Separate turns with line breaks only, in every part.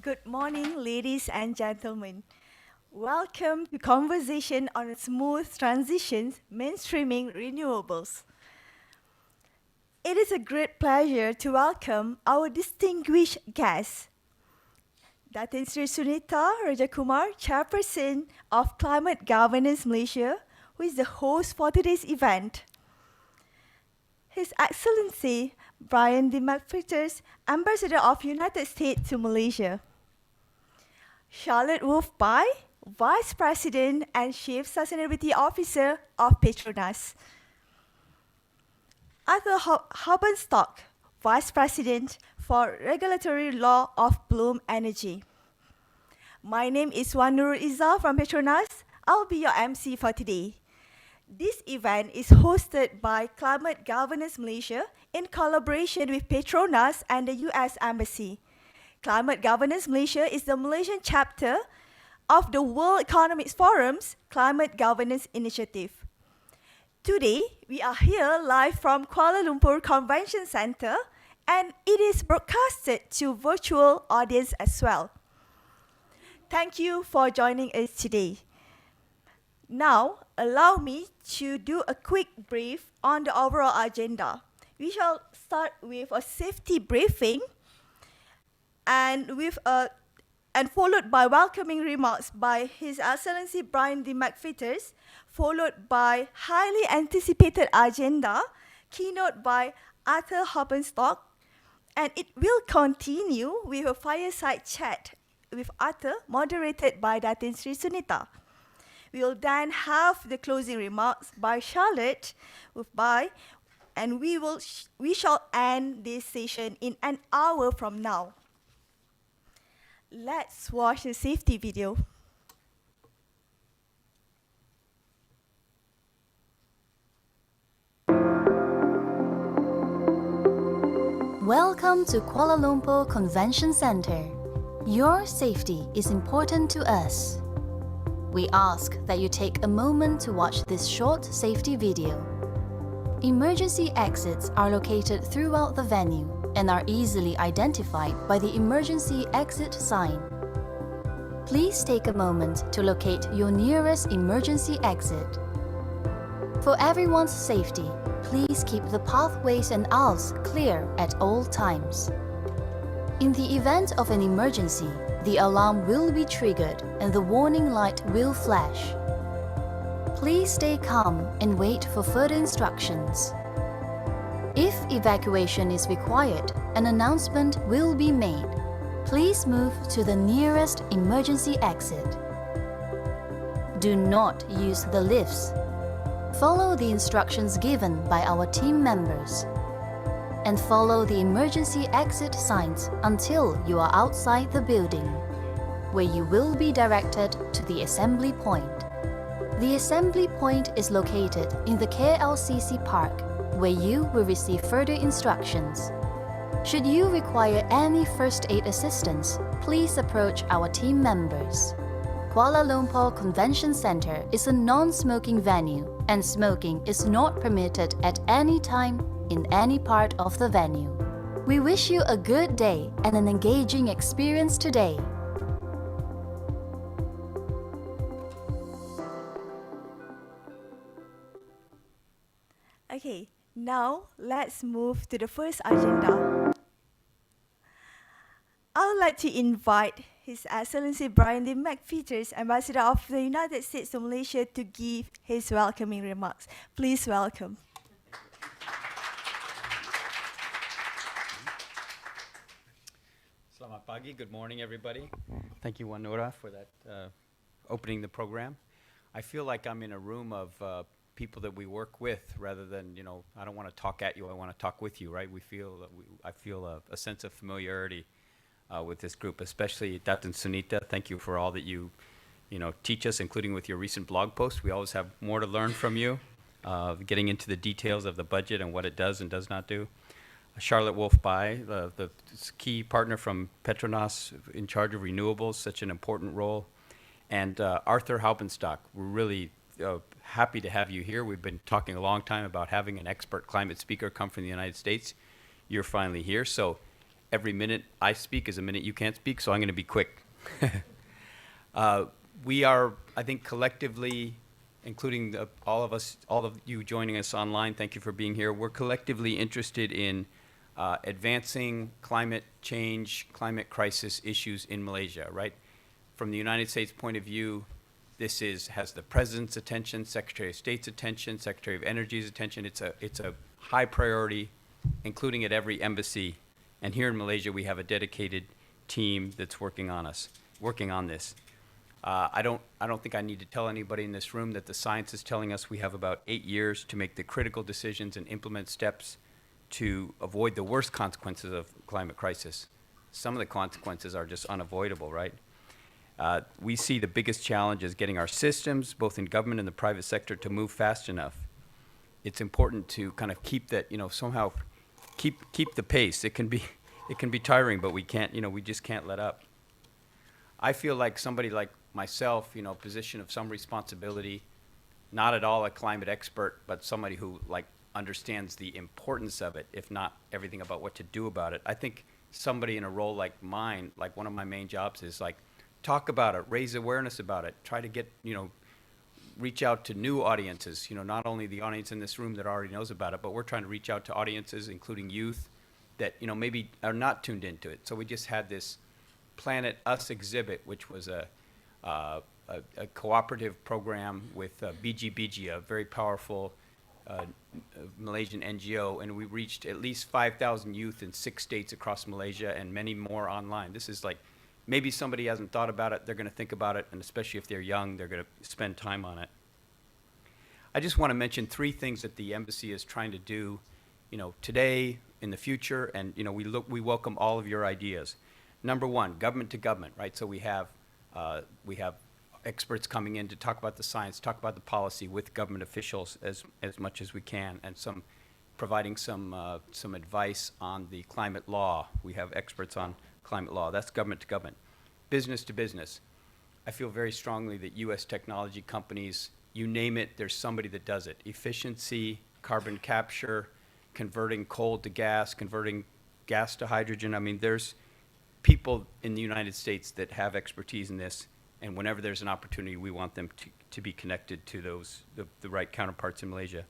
Good morning, ladies and gentlemen. Welcome to Conversation on Smooth Transitions, Mainstreaming Renewables. It is a great pleasure to welcome our distinguished guest, Datin Sri Sunita Rajakumar, Chairperson of Climate Governance Malaysia, who is the host for today's event. His Excellency Brian D. McFeeters, Ambassador of United States to Malaysia. Charlotte Wolff-Bye, Vice President and Chief Sustainability Officer of Petronas. Arthur Haubenstock, Vice President for Regulatory Law of Bloom Energy. My name is Wan Nurul Izzah from Petronas. I'll be your MC for today. This event is hosted by Climate Governance Malaysia in collaboration with Petronas and the US Embassy. Climate Governance Malaysia is the Malaysian chapter of the World Economic Forum's Climate Governance Initiative. Today, we are here live from Kuala Lumpur Convention Centre, and it is broadcasted to virtual audience as well. Thank you for joining us today. Now, allow me to do a quick brief on the overall agenda. We shall start with a safety briefing and followed by welcoming remarks by His Excellency Brian D. McFeeters, followed by highly anticipated agenda, keynote by Arthur Haubenstock, and it will continue with a fireside chat with Arthur, moderated by Datin Sri Sunita. We will then have the closing remarks by Charlotte Wolff-Bye, and we shall end this session in an hour from now. Let's watch the safety video.
Welcome to Kuala Lumpur Convention Centre. Your safety is important to us. We ask that you take a moment to watch this short safety video. Emergency exits are located throughout the venue and are easily identified by the emergency exit sign. Please take a moment to locate your nearest emergency exit. For everyone's safety, please keep the pathways and aisles clear at all times. In the event of an emergency, the alarm will be triggered and the warning light will flash. Please stay calm and wait for further instructions. If evacuation is required, an announcement will be made. Please move to the nearest emergency exit. Do not use the lifts. Follow the instructions given by our team members. And follow the emergency exit signs until you are outside the building, where you will be directed to the assembly point. The assembly point is located in the KLCC Park, where you will receive further instructions. Should you require any first aid assistance, please approach our team members. Kuala Lumpur Convention Centre is a non-smoking venue, and smoking is not permitted at any time in any part of the venue. We wish you a good day and an engaging experience today.
Okay, now let's move to the first agenda. I would like to invite His Excellency Brian D. McFeeters, Ambassador of the United States to Malaysia, to give his welcoming remarks. Please welcome.
Selamat pagi, good morning everybody. Thank you Wanura for that opening the program. I feel like I'm in a room of people that we work with rather than, I don't want to talk at you, I want to talk with you, right? I feel a sense of familiarity with this group, especially Datin Sunita. Thank you for all that you teach us, including with your recent blog posts. We always have more to learn from you, getting into the details of the budget and what it does and does not do. Charlotte Wolff-Bye, the key partner from Petronas in charge of renewables, such an important role. And Arthur Haubenstock, we're really happy to have you here. We've been talking a long time about having an expert climate speaker come from the United States. You're finally here. So every minute I speak is a minute you can't speak, so I'm going to be quick. We are, I think, collectively, including all of you joining us online, thank you for being here. We're collectively interested in advancing climate change, climate crisis issues in Malaysia, right? From the United States point of view, this has the President's attention, Secretary of State's attention, Secretary of Energy's attention. It's a high priority, including at every embassy. And here in Malaysia, we have a dedicated team that's working on this. I don't think I need to tell anybody in this room that the science is telling us we have about 8 years to make the critical decisions and implement steps to avoid the worst consequences of climate crisis. Some of the consequences are just unavoidable, right? We see the biggest challenge is getting our systems, both in government and the private sector, to move fast enough. It's important to kind of keep that, somehow keep the pace. It can be tiring, but we just can't let up. I feel like somebody like myself, position of some responsibility, not at all a climate expert, but somebody who understands the importance of it, if not everything about what to do about it. I think somebody in a role like mine, one of my main jobs is talk about it, raise awareness about it, try to get, reach out to new audiences, not only the audience in this room that already knows about it, but we're trying to reach out to audiences, including youth, that, maybe are not tuned into it. So we just had this Planet Us exhibit, which was a cooperative program with BGBG, a very powerful Malaysian NGO, and we reached at least 5,000 youth in 6 states across Malaysia and many more online. This is maybe somebody hasn't thought about it, they're going to think about it, and especially if they're young, they're going to spend time on it. I just want to mention 3 things that the embassy is trying to do, today, in the future, and we welcome all of your ideas. Number 1, government to government, right? So we have experts coming in to talk about the science, talk about the policy with government officials as much as we can, and providing some advice on the climate law. We have experts on climate law. That's government to government. Business to business. I feel very strongly that U.S. technology companies, you name it, there's somebody that does it. Efficiency, carbon capture, converting coal to gas, converting gas to hydrogen. I mean, there's people in the United States that have expertise in this, and whenever there's an opportunity, we want them to be connected to the right counterparts in Malaysia.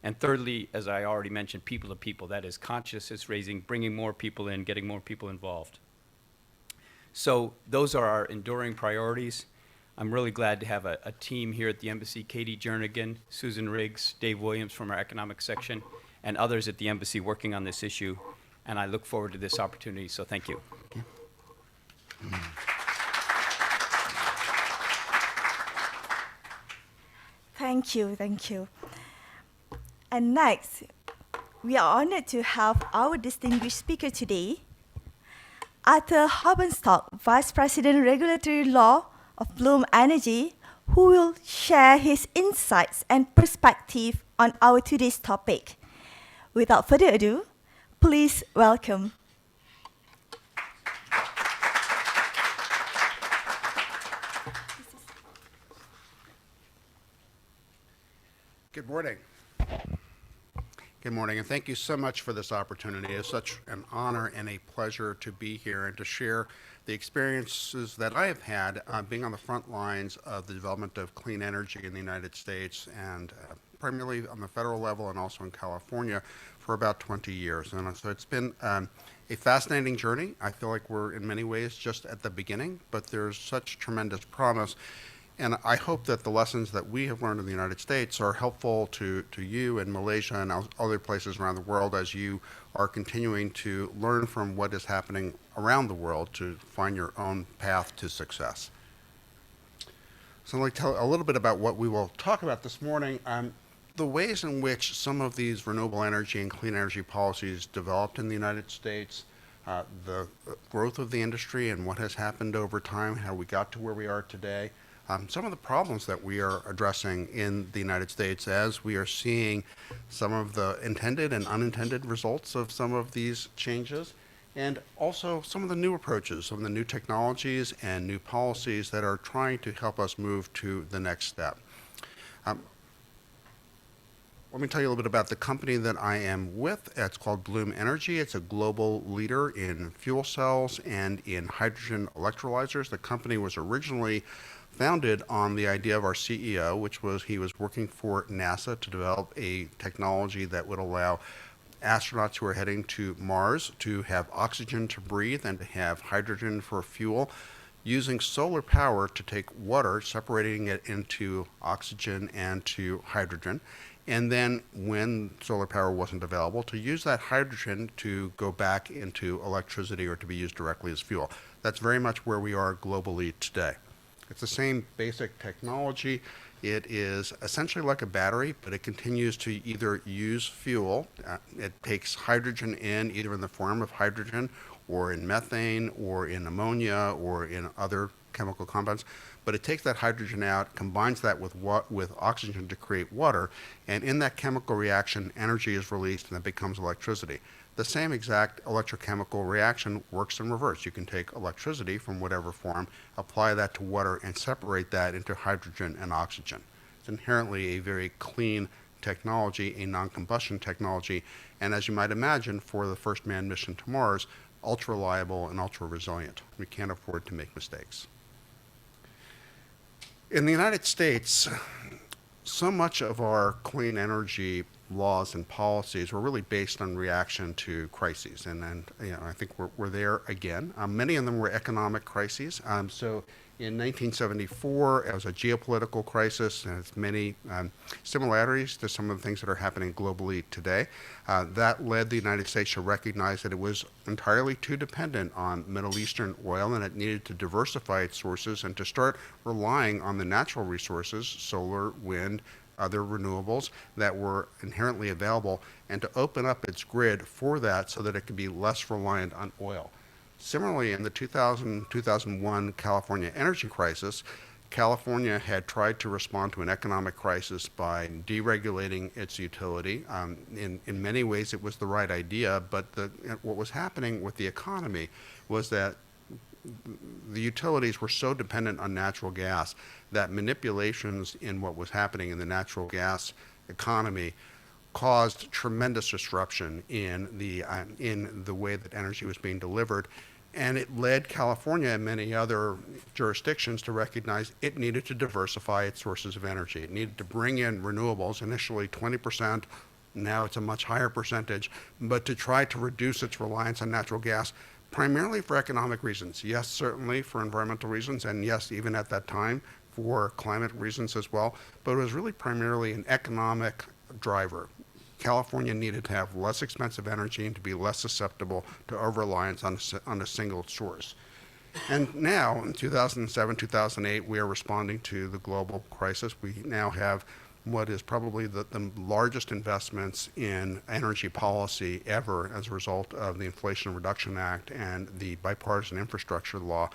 And thirdly, as I already mentioned, people to people. That is consciousness raising, bringing more people in, getting more people involved. So those are our enduring priorities. I'm really glad to have a team here at the embassy, Katie Jernigan, Susan Riggs, Dave Williams from our economic section, and others at the embassy working on this issue. And I look forward to this opportunity, so thank you.
Thank you. And next, we are honored to have our distinguished speaker today, Arthur Haubenstock, Vice President Regulatory Law of Bloom Energy, who will share his insights and perspective on our today's topic. Without further ado, please welcome.
Good morning. Good morning, and thank you so much for this opportunity. It's such an honor and a pleasure to be here and to share the experiences that I have had being on the front lines of the development of clean energy in the United States, and primarily on the federal level and also in California for about 20 years. And so it's been a fascinating journey. I feel like we're in many ways just at the beginning, but there's such tremendous promise. And I hope that the lessons that we have learned in the United States are helpful to you in Malaysia and other places around the world as you are continuing to learn from what is happening around the world to find your own path to success. So I'd like to tell a little bit about what we will talk about this morning. The ways in which some of these renewable energy and clean energy policies developed in the United States, the growth of the industry and what has happened over time, how we got to where we are today, some of the problems that we are addressing in the United States as we are seeing some of the intended and unintended results of some of these changes, and also some of the new approaches, some of the new technologies and new policies that are trying to help us move to the next step. Let me tell you a little bit about the company that I am with. It's called Bloom Energy. It's a global leader in fuel cells and in hydrogen electrolyzers. The company was originally founded on the idea of our CEO, which was he was working for NASA to develop a technology that would allow astronauts who are heading to Mars to have oxygen to breathe and to have hydrogen for fuel, using solar power to take water, separating it into oxygen and to hydrogen. And then when solar power wasn't available, to use that hydrogen to go back into electricity or to be used directly as fuel. That's very much where we are globally today. It's the same basic technology. It is essentially like a battery, but it continues to either use fuel. It takes hydrogen in, either in the form of hydrogen or in methane or in ammonia or in other chemical compounds. But it takes that hydrogen out, combines that with oxygen to create water, and in that chemical reaction, energy is released and it becomes electricity. The same exact electrochemical reaction works in reverse. You can take electricity from whatever form, apply that to water, and separate that into hydrogen and oxygen. It's inherently a very clean technology, a non-combustion technology, and as you might imagine, for the first manned mission to Mars, ultra reliable and ultra resilient. We can't afford to make mistakes. In the United States, so much of our clean energy laws and policies were really based on reaction to crises, and I think we're there again. Many of them were economic crises. So in 1974, it was a geopolitical crisis, and it's many similarities to some of the things that are happening globally today. That led the United States to recognize that it was entirely too dependent on Middle Eastern oil, and it needed to diversify its sources and to start relying on the natural resources, solar, wind, other renewables that were inherently available, and to open up its grid for that so that it could be less reliant on oil. Similarly, in the 2000-2001 California energy crisis, California had tried to respond to an economic crisis by deregulating its utility. In many ways, it was the right idea, but what was happening with the economy was that the utilities were so dependent on natural gas that manipulations in what was happening in the natural gas economy caused tremendous disruption in the way that energy was being delivered. And it led California and many other jurisdictions to recognize it needed to diversify its sources of energy. It needed to bring in renewables, initially 20%, now it's a much higher percentage, but to try to reduce its reliance on natural gas, primarily for economic reasons. Yes, certainly for environmental reasons, and yes, even at that time, for climate reasons as well, but it was really primarily an economic driver. California needed to have less expensive energy and to be less susceptible to over-reliance on a single source. And now, in 2007, 2008, we are responding to the global crisis. We now have what is probably the largest investments in energy policy ever as a result of the Inflation Reduction Act and the bipartisan infrastructure law.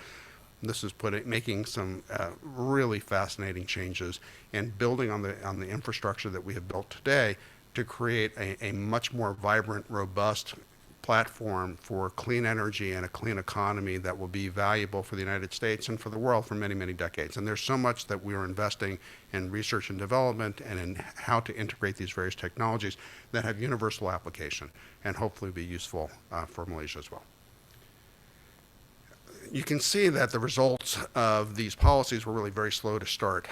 This is making some really fascinating changes and building on the infrastructure that we have built today to create a much more vibrant, robust platform for clean energy and a clean economy that will be valuable for the United States and for the world for many, many decades. And there's so much that we are investing in research and development and in how to integrate these various technologies that have universal application and hopefully be useful for Malaysia as well. You can see that the results of these policies were really very slow to start.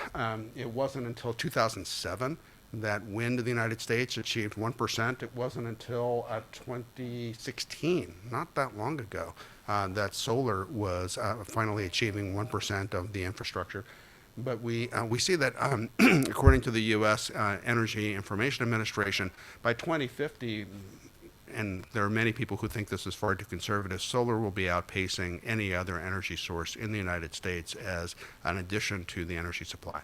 It wasn't until 2007 that wind in the United States achieved 1%. It wasn't until 2016, not that long ago, that solar was finally achieving 1% of the infrastructure. But we see that according to the U.S. Energy Information Administration, by 2050, and there are many people who think this is far too conservative, solar will be outpacing any other energy source in the United States as an addition to the energy supply.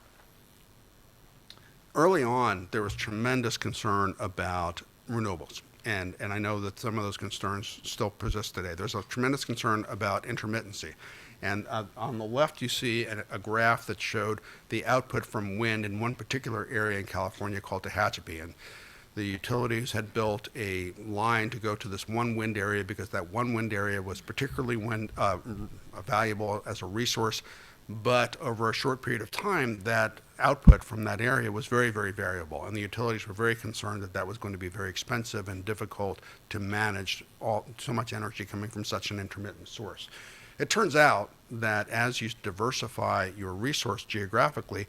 Early on, there was tremendous concern about renewables, and I know that some of those concerns still persist today. There's a tremendous concern about intermittency. And on the left, you see a graph that showed the output from wind in one particular area in California called Tehachapi. And the utilities had built a line to go to this one wind area because that one wind area was particularly valuable as a resource. But over a short period of time, that output from that area was very, very variable, and the utilities were very concerned that that was going to be very expensive and difficult to manage so much energy coming from such an intermittent source. It turns out that as you diversify your resource geographically,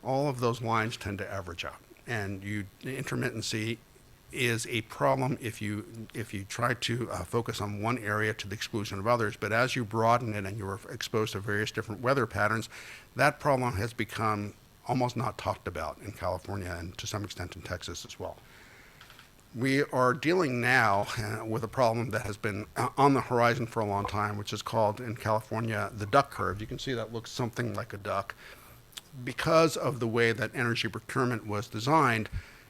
all of those lines tend to average out, and intermittency is a problem if you try to focus on one area to the exclusion of others. But as you broaden it and you're exposed to various different weather patterns, that problem has become almost not talked about in California and to some extent in Texas as well. We are dealing now with a problem that has been on the horizon for a long time, which is called in California the duck curve. You can see that looks something like a duck. Because of the way that energy procurement was designed,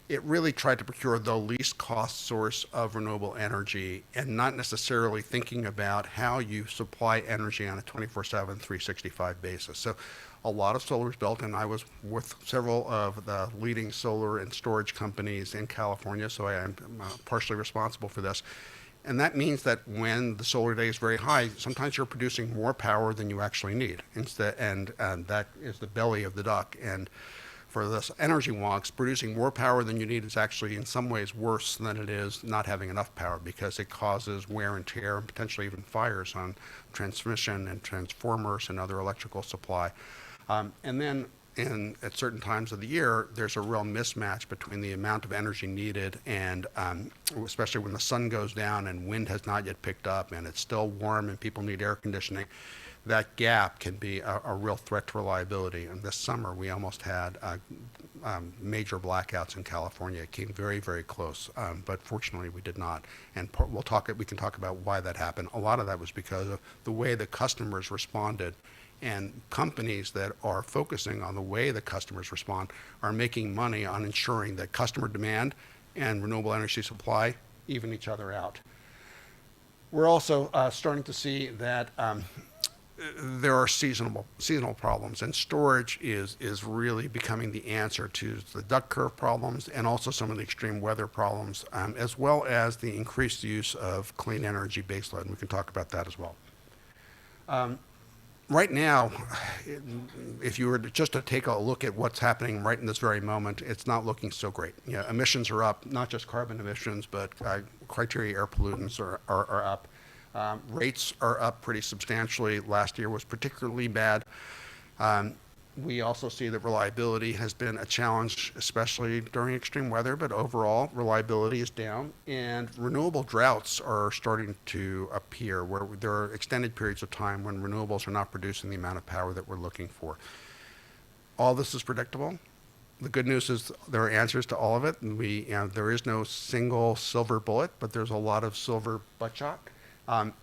it really tried to procure the least cost source of renewable energy and not necessarily thinking about how you supply energy on a 24/7, 365 basis. So a lot of solar is built, and I was with several of the leading solar and storage companies in California, so I am partially responsible for this. And that means that when the solar day is very high, sometimes you're producing more power than you actually need. And that is the belly of the duck. And for this energy wonks, producing more power than you need is actually in some ways worse than it is not having enough power, because it causes wear and tear and potentially even fires on transmission and transformers and other electrical supply. And then at certain times of the year, there's a real mismatch between the amount of energy needed and especially when the sun goes down and wind has not yet picked up and it's still warm and people need air conditioning. That gap can be a real threat to reliability. And this summer, we almost had major blackouts in California. It came very, very close, but fortunately we did not. And we can talk about why that happened. A lot of that was because of the way the customers responded. And companies that are focusing on the way the customers respond are making money on ensuring that customer demand and renewable energy supply even each other out. We're also starting to see that there are seasonal problems, and storage is really becoming the answer to the duck curve problems and also some of the extreme weather problems, as well as the increased use of clean energy baseload, and we can talk about that as well. Right now, if you were just to take a look at what's happening right in this very moment, it's not looking so great. Emissions are up, not just carbon emissions, but criteria air pollutants are up. Rates are up pretty substantially. Last year was particularly bad. We also see that reliability has been a challenge, especially during extreme weather, but overall reliability is down, and renewable droughts are starting to appear where there are extended periods of time when renewables are not producing the amount of power that we're looking for. All this is predictable. The good news is there are answers to all of it, and there is no single silver bullet, but there's a lot of silver buckshot.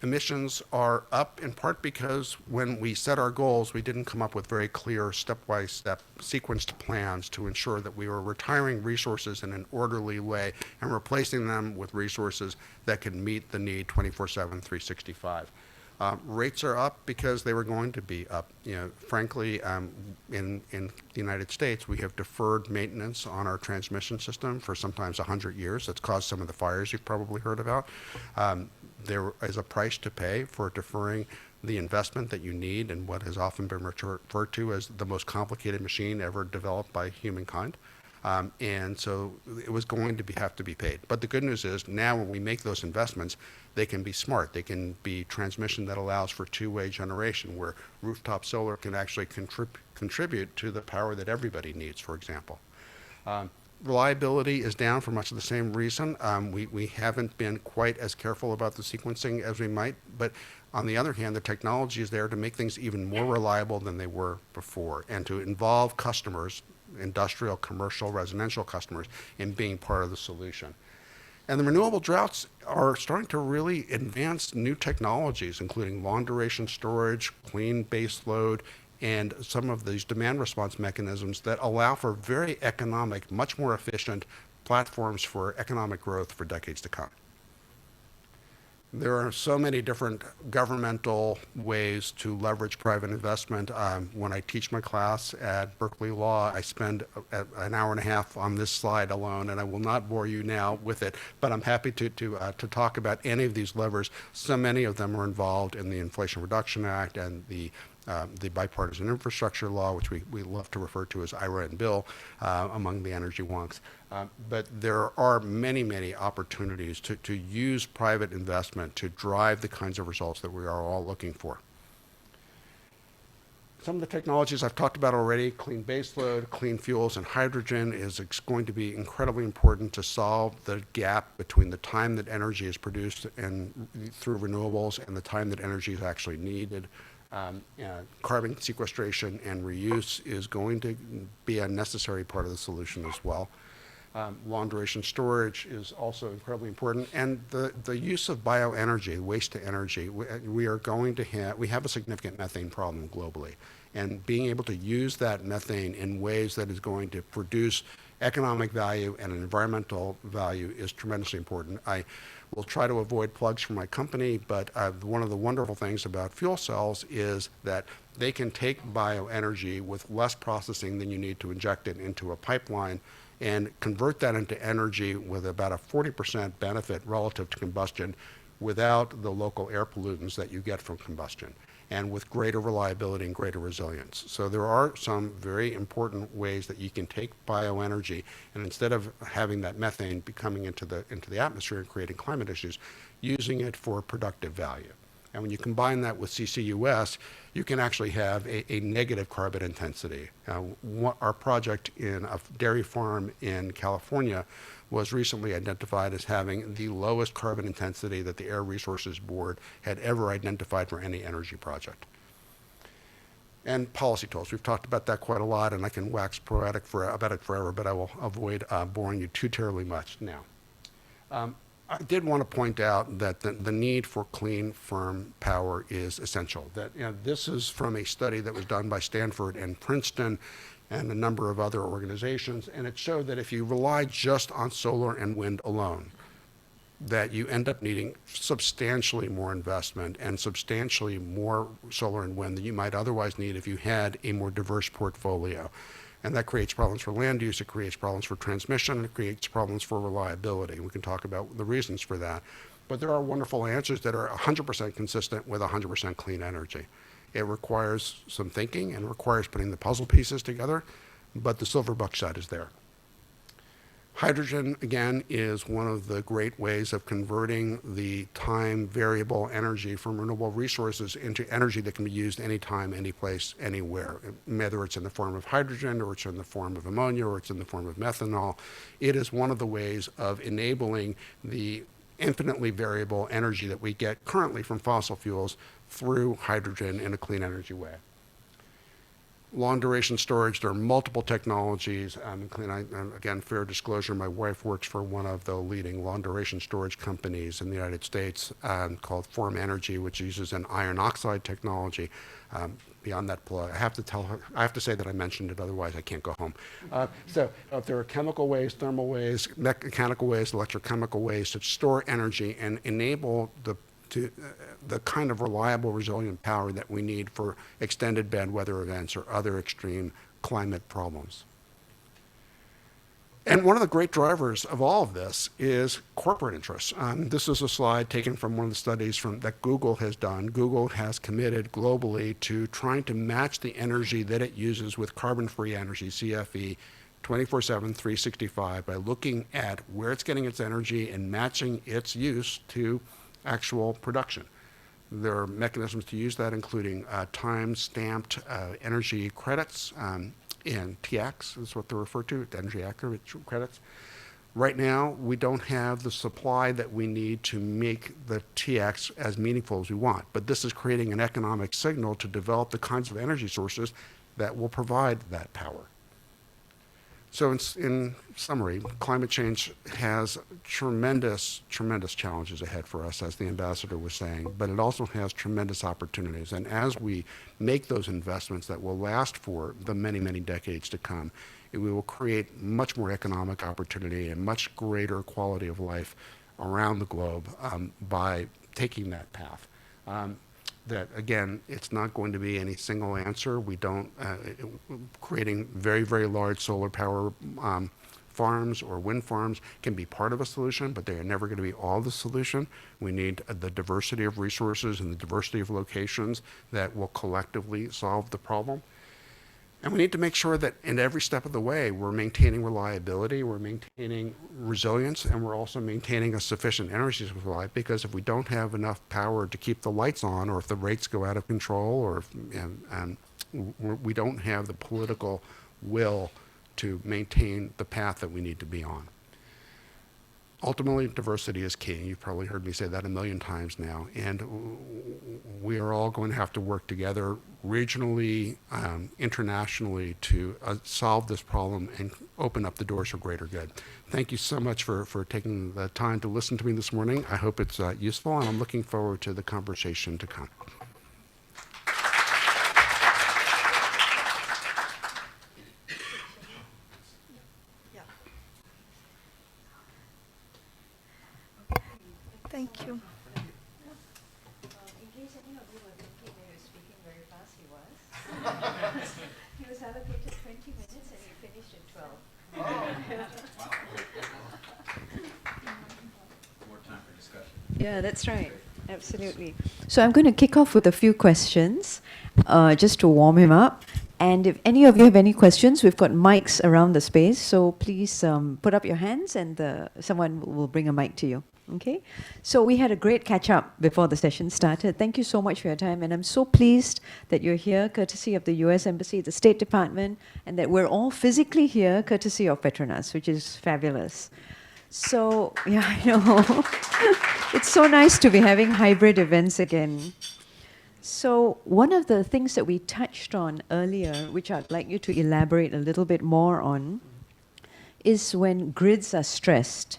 Emissions are up in part because when we set our goals, we didn't come up with very clear step-by-step sequenced plans to ensure that we were retiring resources in an orderly way and replacing them with resources that could meet the need 24/7, 365. Rates are up because they were going to be up. Frankly, in the United States, we have deferred maintenance on our transmission system for sometimes 100 years. That's caused some of the fires you've probably heard about. There is a price to pay for deferring the investment that you need in what has often been referred to as the most complicated machine ever developed by humankind. And so it was going to have to be paid. But the good news is now when we make those investments, they can be smart. They can be transmission that allows for two-way generation, where rooftop solar can actually contribute to the power that everybody needs, for example. Reliability is down for much of the same reason. We haven't been quite as careful about the sequencing as we might, but on the other hand, the technology is there to make things even more reliable than they were before, and to involve customers, industrial, commercial, residential customers, in being part of the solution. And the renewable droughts are starting to really advance new technologies, including long duration storage, clean base load, and some of these demand response mechanisms that allow for very economic, much more efficient platforms for economic growth for decades to come. There are so many different governmental ways to leverage private investment. When I teach my class at Berkeley Law, I spend an hour and a half on this slide alone, and I will not bore you now with it, but I'm happy to talk about any of these levers. So many of them are involved in the Inflation Reduction Act and the the bipartisan infrastructure law, which we love to refer to as IRA and Bill, among the energy wonks. But there are many, many opportunities to use private investment to drive the kinds of results that we are all looking for. Some of the technologies I've talked about already, clean baseload, clean fuels, and hydrogen is going to be incredibly important to solve the gap between the time that energy is produced and through renewables and the time that energy is actually needed. Carbon sequestration and reuse is going to be a necessary part of the solution as well. Long duration storage is also incredibly important, and the use of bioenergy, waste to energy. We have a significant methane problem globally, and being able to use that methane in ways that is going to produce economic value and environmental value is tremendously important. I will try to avoid plugs for my company, but one of the wonderful things about fuel cells is that they can take bioenergy with less processing than you need to inject it into a pipeline and convert that into energy with about a 40% benefit relative to combustion without the local air pollutants that you get from combustion, and with greater reliability and greater resilience. So there are some very important ways that you can take bioenergy, and instead of having that methane be coming into the atmosphere and creating climate issues, using it for productive value. And when you combine that with CCUS, you can actually have a negative carbon intensity. Our project in a dairy farm in California was recently identified as having the lowest carbon intensity that the Air Resources Board had ever identified for any energy project. And policy tools. We've talked about that quite a lot, and I can wax poetic about it forever, but I will avoid boring you too terribly much now. I did want to point out that the need for clean, firm power is essential. That, this is from a study that was done by Stanford and Princeton and a number of other organizations, and it showed that if you rely just on solar and wind alone, that you end up needing substantially more investment and substantially more solar and wind than you might otherwise need if you had a more diverse portfolio. And that creates problems for land use, it creates problems for transmission, and it creates problems for reliability. We can talk about the reasons for that. But there are wonderful answers that are 100% consistent with 100% clean energy. It requires some thinking and requires putting the puzzle pieces together, but the silver buckshot is there. Hydrogen, again, is one of the great ways of converting the time variable energy from renewable resources into energy that can be used anytime, any place, anywhere. Whether it's in the form of hydrogen, or it's in the form of ammonia, or it's in the form of methanol, it is one of the ways of enabling the infinitely variable energy that we get currently from fossil fuels through hydrogen in a clean energy way. Long duration storage, there are multiple technologies. Again, fair disclosure, my wife works for one of the leading long duration storage companies in the United States called Form Energy, which uses an iron oxide technology. Beyond that plug, I have to say that I mentioned it, otherwise I can't go home. So if there are chemical ways, thermal ways, mechanical ways, electrochemical ways to store energy and enable the kind of reliable, resilient power that we need for extended bad weather events or other extreme climate problems. And one of the great drivers of all of this is corporate interests. This is a slide taken from one of the studies that Google has done. Google has committed globally to trying to match the energy that it uses with carbon-free energy, CFE, 24/7, 365, by looking at where it's getting its energy and matching its use to actual production. There are mechanisms to use that, including time-stamped energy credits, and TX is what they're referred to, energy accurate credits. Right now, we don't have the supply that we need to make the TX as meaningful as we want, but this is creating an economic signal to develop the kinds of energy sources that will provide that power. So in summary, climate change has tremendous, tremendous challenges ahead for us, as the ambassador was saying, but it also has tremendous opportunities. And as we make those investments that will last for the many, many decades to come, we will create much more economic opportunity and much greater quality of life around the globe by taking that path. That, again, it's not going to be any single answer. We don't, creating very, very large solar power farms or wind farms can be part of a solution, but they are never going to be all the solution. We need the diversity of resources and the diversity of locations that will collectively solve the problem. And we need to make sure that in every step of the way, we're maintaining reliability, we're maintaining resilience, and we're also maintaining a sufficient energy supply, because if we don't have enough power to keep the lights on, or if the rates go out of control, or if, we don't have the political will to maintain the path that we need to be on. Ultimately, diversity is key. You've probably heard me say that a million times now. And we are all going to have to work together regionally, internationally, to solve this problem and open up the doors for greater good. Thank you so much for taking the time to listen to me this morning. I hope it's useful, and I'm looking forward to the conversation to come.
Thank you.
In case any of you were thinking that he was speaking very fast, he was. He was allocated 20 minutes and he finished in 12.
More time for discussion.
Yeah, that's right. Absolutely. So I'm going to kick off with a few questions just to warm him up. And if any of you have any questions, we've got mics around the space. So please put up your hands and someone will bring a mic to you. Okay, so we had a great catch up before the session started. Thank you so much for your time, and I'm so pleased that you're here courtesy of the US Embassy, the State Department, and that we're all physically here courtesy of Petronas, which is fabulous. So, yeah, I know. It's so nice to be having hybrid events again. So one of the things that we touched on earlier, which I'd like you to elaborate a little bit more on, is when grids are stressed.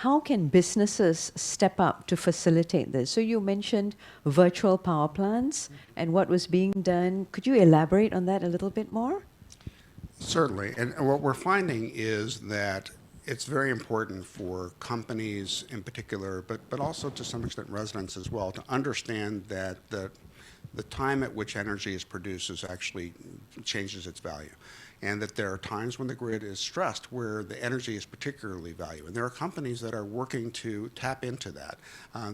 How can businesses step up to facilitate this? So you mentioned virtual power plants and what was being done. Could you elaborate on that a little bit more?
Certainly. And what we're finding is that it's very important for companies in particular, but also to some extent residents as well, to understand that the time at which energy is produced is actually changes its value. And that there are times when the grid is stressed where the energy is particularly valuable. And there are companies that are working to tap into that,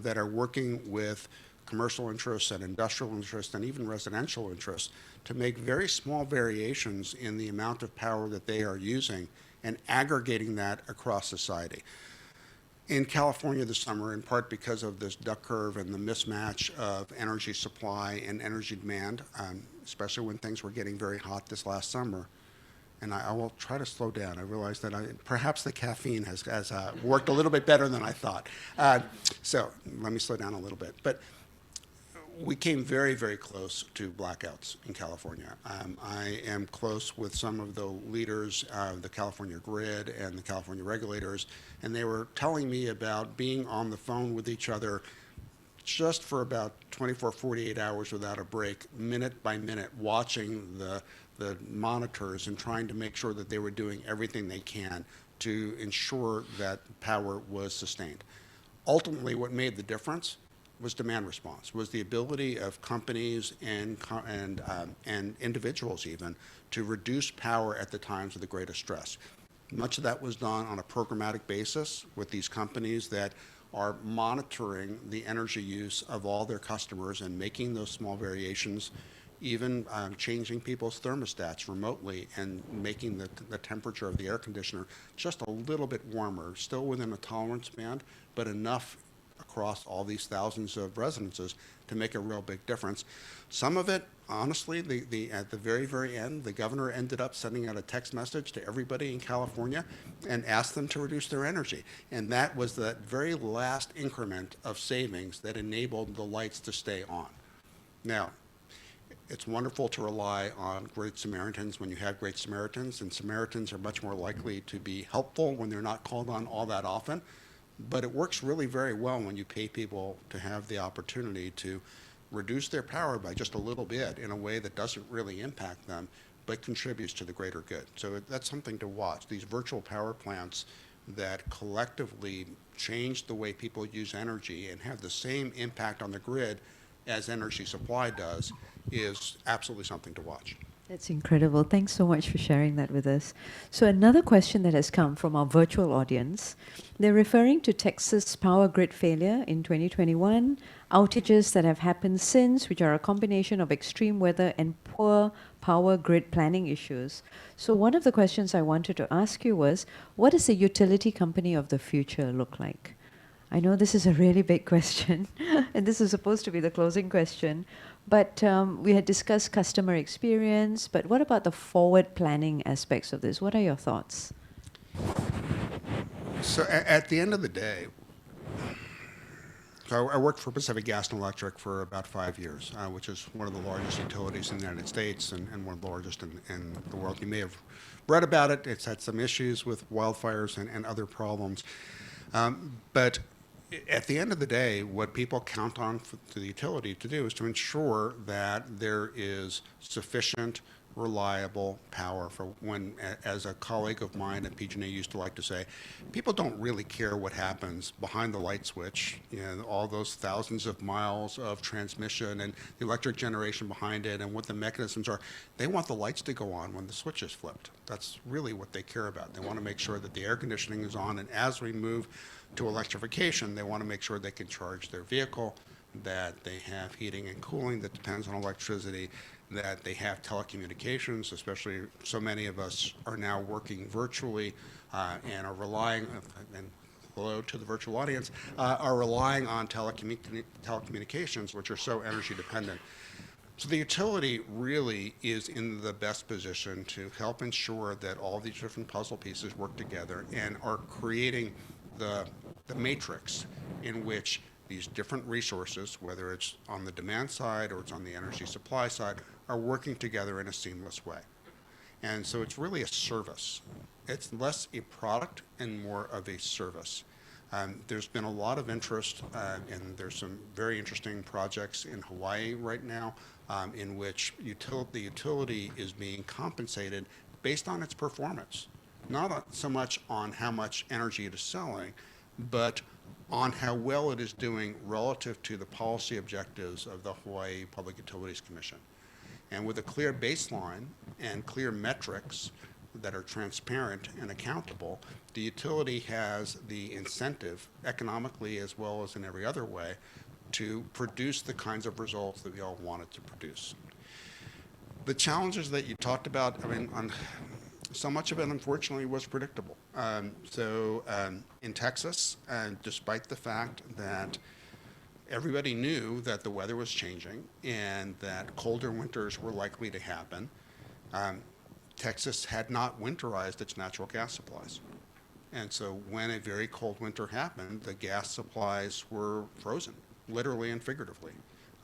that are working with commercial interests and industrial interests and even residential interests to make very small variations in the amount of power that they are using and aggregating that across society. In California this summer, in part because of this duck curve and the mismatch of energy supply and energy demand, especially when things were getting very hot this last summer, and I will try to slow down. I realize that perhaps the caffeine has worked a little bit better than I thought. So let me slow down a little bit. But we came very, very close to blackouts in California. I am close with some of the leaders of the California grid and the California regulators, and they were telling me about being on the phone with each other just for about 24, 48 hours without a break, minute by minute, watching the monitors and trying to make sure that they were doing everything they can to ensure that power was sustained. Ultimately, what made the difference was demand response, was the ability of companies and individuals even to reduce power at the times of the greatest stress. Much of that was done on a programmatic basis with these companies that are monitoring the energy use of all their customers and making those small variations, even changing people's thermostats remotely and making the temperature of the air conditioner just a little bit warmer, still within a tolerance band, but enough across all these thousands of residences to make a real big difference. Some of it, honestly, at the very, very end, the governor ended up sending out a text message to everybody in California and asked them to reduce their energy. And that was the very last increment of savings that enabled the lights to stay on. Now, it's wonderful to rely on great Samaritans when you have great Samaritans, and Samaritans are much more likely to be helpful when they're not called on all that often. But it works really very well when you pay people to have the opportunity to reduce their power by just a little bit in a way that doesn't really impact them, but contributes to the greater good. So that's something to watch. These virtual power plants that collectively change the way people use energy and have the same impact on the grid as energy supply does is absolutely something to watch.
That's incredible. Thanks so much for sharing that with us. So another question that has come from our virtual audience, they're referring to Texas power grid failure in 2021, outages that have happened since, which are a combination of extreme weather and poor power grid planning issues. So one of the questions I wanted to ask you was, what does the utility company of the future look like? I know this is a really big question, and this is supposed to be the closing question, but we had discussed customer experience, but what about the forward planning aspects of this? What are your thoughts?
So at the end of the day, so I worked for Pacific Gas and Electric for about 5 years, which is one of the largest utilities in the United States and one of the largest in the world. You may have read about it. It's had some issues with wildfires and other problems. But at the end of the day, what people count on for the utility to do is to ensure that there is sufficient, reliable power for when, as a colleague of mine at PG&E used to like to say, people don't really care what happens behind the light switch, you know, all those thousands of miles of transmission and the electric generation behind it and what the mechanisms are. They want the lights to go on when the switch is flipped. That's really what they care about. They want to make sure that the air conditioning is on, and as we move to electrification, they want to make sure they can charge their vehicle, that they have heating and cooling that depends on electricity, that they have telecommunications, especially so many of us are now working virtually and are relying, and hello to the virtual audience, are relying on telecommunications, which are so energy dependent. So the utility really is in the best position to help ensure that all these different puzzle pieces work together and are creating the matrix in which these different resources, whether it's on the demand side or it's on the energy supply side, are working together in a seamless way. And so it's really a service. It's less a product and more of a service. There's been a lot of interest, and there's some very interesting projects in Hawaii right now in which the utility is being compensated based on its performance. Not so much on how much energy it is selling, but on how well it is doing relative to the policy objectives of the Hawaii Public Utilities Commission. And with a clear baseline and clear metrics that are transparent and accountable, the utility has the incentive, economically as well as in every other way, to produce the kinds of results that we all want it to produce. The challenges that you talked about, I mean, so much of it, unfortunately, was predictable. In Texas, despite the fact that everybody knew that the weather was changing and that colder winters were likely to happen, Texas had not winterized its natural gas supplies. And so when a very cold winter happened, the gas supplies were frozen, literally and figuratively.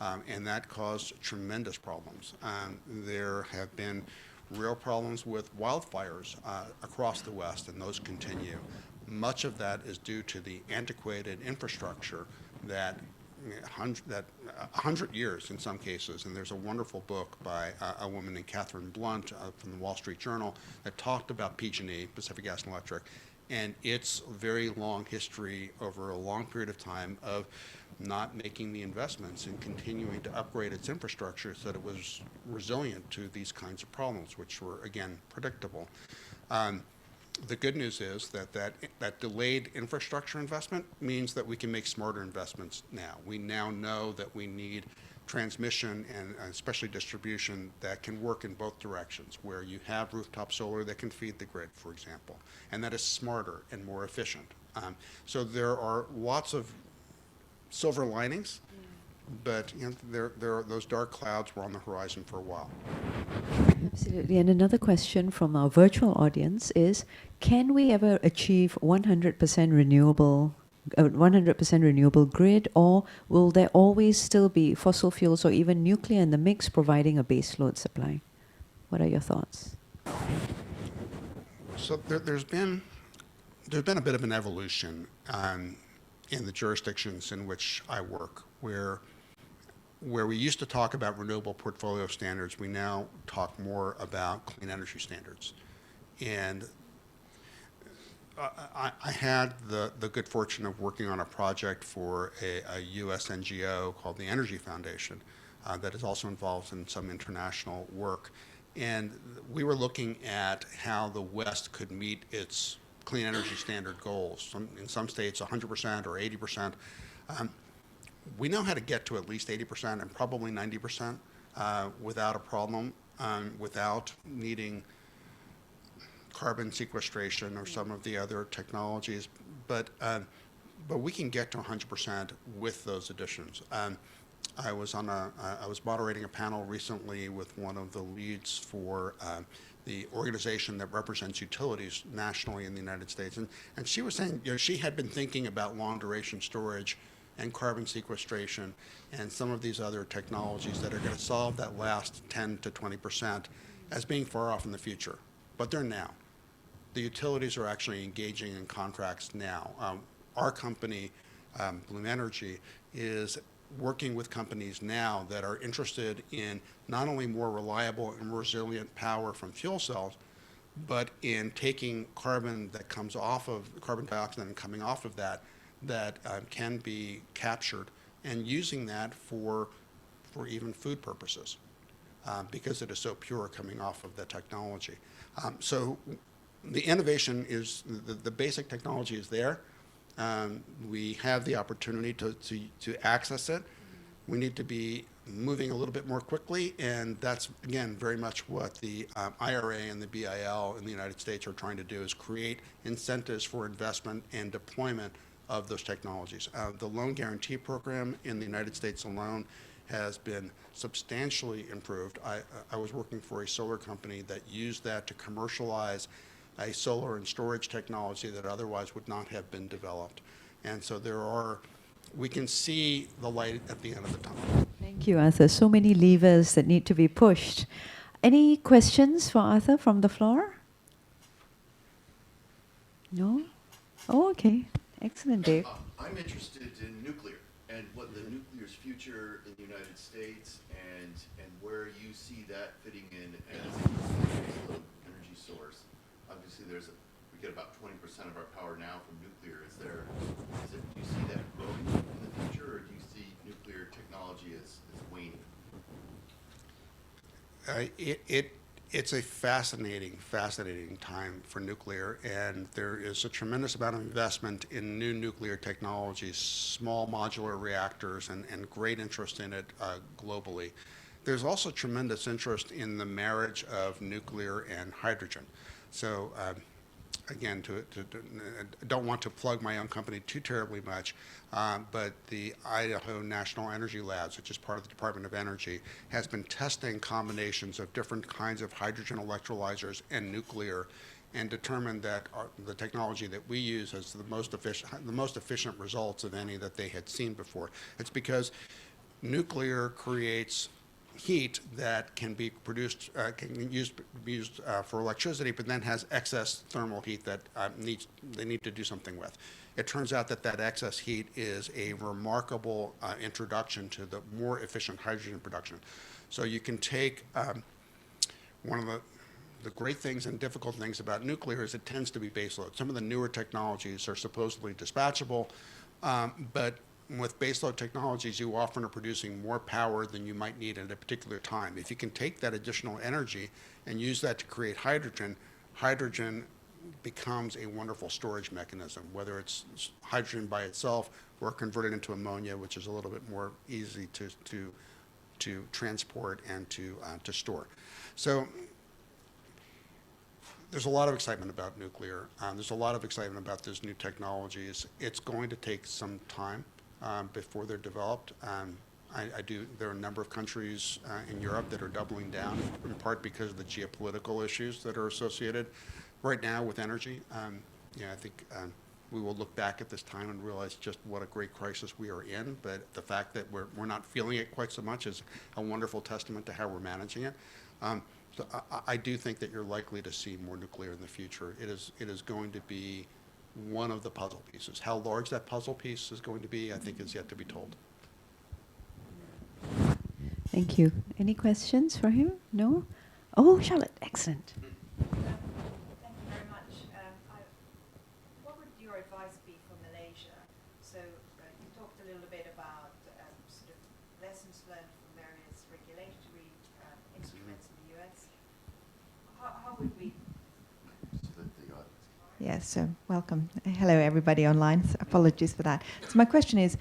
And that caused tremendous problems. There have been real problems with wildfires across the West, and those continue. Much of that is due to the antiquated infrastructure that 100 years in some cases, and there's a wonderful book by a woman named Catherine Blunt from the Wall Street Journal that talked about PG&E, Pacific Gas and Electric, and its very long history over a long period of time of not making the investments and continuing to upgrade its infrastructure so that it was resilient to these kinds of problems, which were, again, predictable. The good news is that delayed infrastructure investment means that we can make smarter investments now. We now know that we need transmission and especially distribution that can work in both directions, where you have rooftop solar that can feed the grid, for example, and that is smarter and more efficient. So there are lots of silver linings, but you know, those dark clouds were on the horizon for a while.
Absolutely. And another question from our virtual audience is, can we ever achieve 100% renewable grid, or will there always still be fossil fuels or even nuclear in the mix providing a baseload supply? What are your thoughts?
So there's been a bit of an evolution in the jurisdictions in which I work, where we used to talk about renewable portfolio standards, we now talk more about clean energy standards. And I had the good fortune of working on a project for a U.S. NGO called the Energy Foundation that is also involved in some international work. And we were looking at how the West could meet its clean energy standard goals. In some states, 100% or 80%. We know how to get to at least 80% and probably 90% without a problem, without needing carbon sequestration or some of the other technologies. But we can get to 100% with those additions. I was moderating a panel recently with one of the leads for the organization that represents utilities nationally in the United States, and she was saying, she had been thinking about long duration storage and carbon sequestration and some of these other technologies that are going to solve that last 10 to 20% as being far off in the future, but they're now. The utilities are actually engaging in contracts now. Our company, Bloom Energy, is working with companies now that are interested in not only more reliable and resilient power from fuel cells, but in taking carbon that comes off of carbon dioxide and coming off of that can be captured and using that for even food purposes because it is so pure coming off of the technology. So the innovation is, the basic technology is there. We have the opportunity to access it. We need to be moving a little bit more quickly, and that's, again, very much what the IRA and the BIL in the United States are trying to do, is create incentives for investment and deployment of those technologies. The loan guarantee program in the United States alone has been substantially improved. I was working for a solar company that used that to commercialize a solar and storage technology that otherwise would not have been developed. And so we can see the light at the end of the tunnel.
Thank you, Arthur. So many levers that need to be pushed. Any questions for Arthur from the floor? No? Oh, okay. Excellent, Dave.
I'm interested in nuclear and what the nuclear's future in the United States and where you see that fitting in as a baseload energy source. Obviously, we get about 20% of our power now from nuclear. Do you see that growing in the future, or do you see nuclear technology as waning?
It's a fascinating time for nuclear, and there is a tremendous amount of investment in new nuclear technologies, small modular reactors, and great interest in it globally. There's also tremendous interest in the marriage of nuclear and hydrogen. So again, I don't want to plug my own company too terribly much, but the Idaho National Energy Labs, which is part of the Department of Energy, has been testing combinations of different kinds of hydrogen electrolyzers and nuclear, and determined that the technology that we use has the most efficient results of any that they had seen before. It's because nuclear creates heat that can be produced, can be used for electricity, but then has excess thermal heat that they need to do something with. It turns out that excess heat is a remarkable introduction to the more efficient hydrogen production. So you can take one of the great things and difficult things about nuclear is it tends to be baseload. Some of the newer technologies are supposedly dispatchable, but with baseload technologies, you often are producing more power than you might need at a particular time. If you can take that additional energy and use that to create hydrogen, hydrogen becomes a wonderful storage mechanism, whether it's hydrogen by itself or converted into ammonia, which is a little bit more easy to transport and to store. So there's a lot of excitement about nuclear. There's a lot of excitement about these new technologies. It's going to take some time before they're developed. There are a number of countries in Europe that are doubling down, in part because of the geopolitical issues that are associated right now with energy. I think we will look back at this time and realize just what a great crisis we are in, but the fact that we're not feeling it quite so much is a wonderful testament to how we're managing it. So I do think that you're likely to see more nuclear in the future. It is going to be one of the puzzle pieces. How large that puzzle piece is going to be, I think, is yet to be told.
Thank you. Any questions for him? No? Oh, Charlotte, excellent.
Thank you very much. What would your advice be for Malaysia? So you talked a little bit about sort of lessons learned from various regulatory instruments in the US.
Yes, so welcome. Hello, everybody online. Apologies for that. So my question is,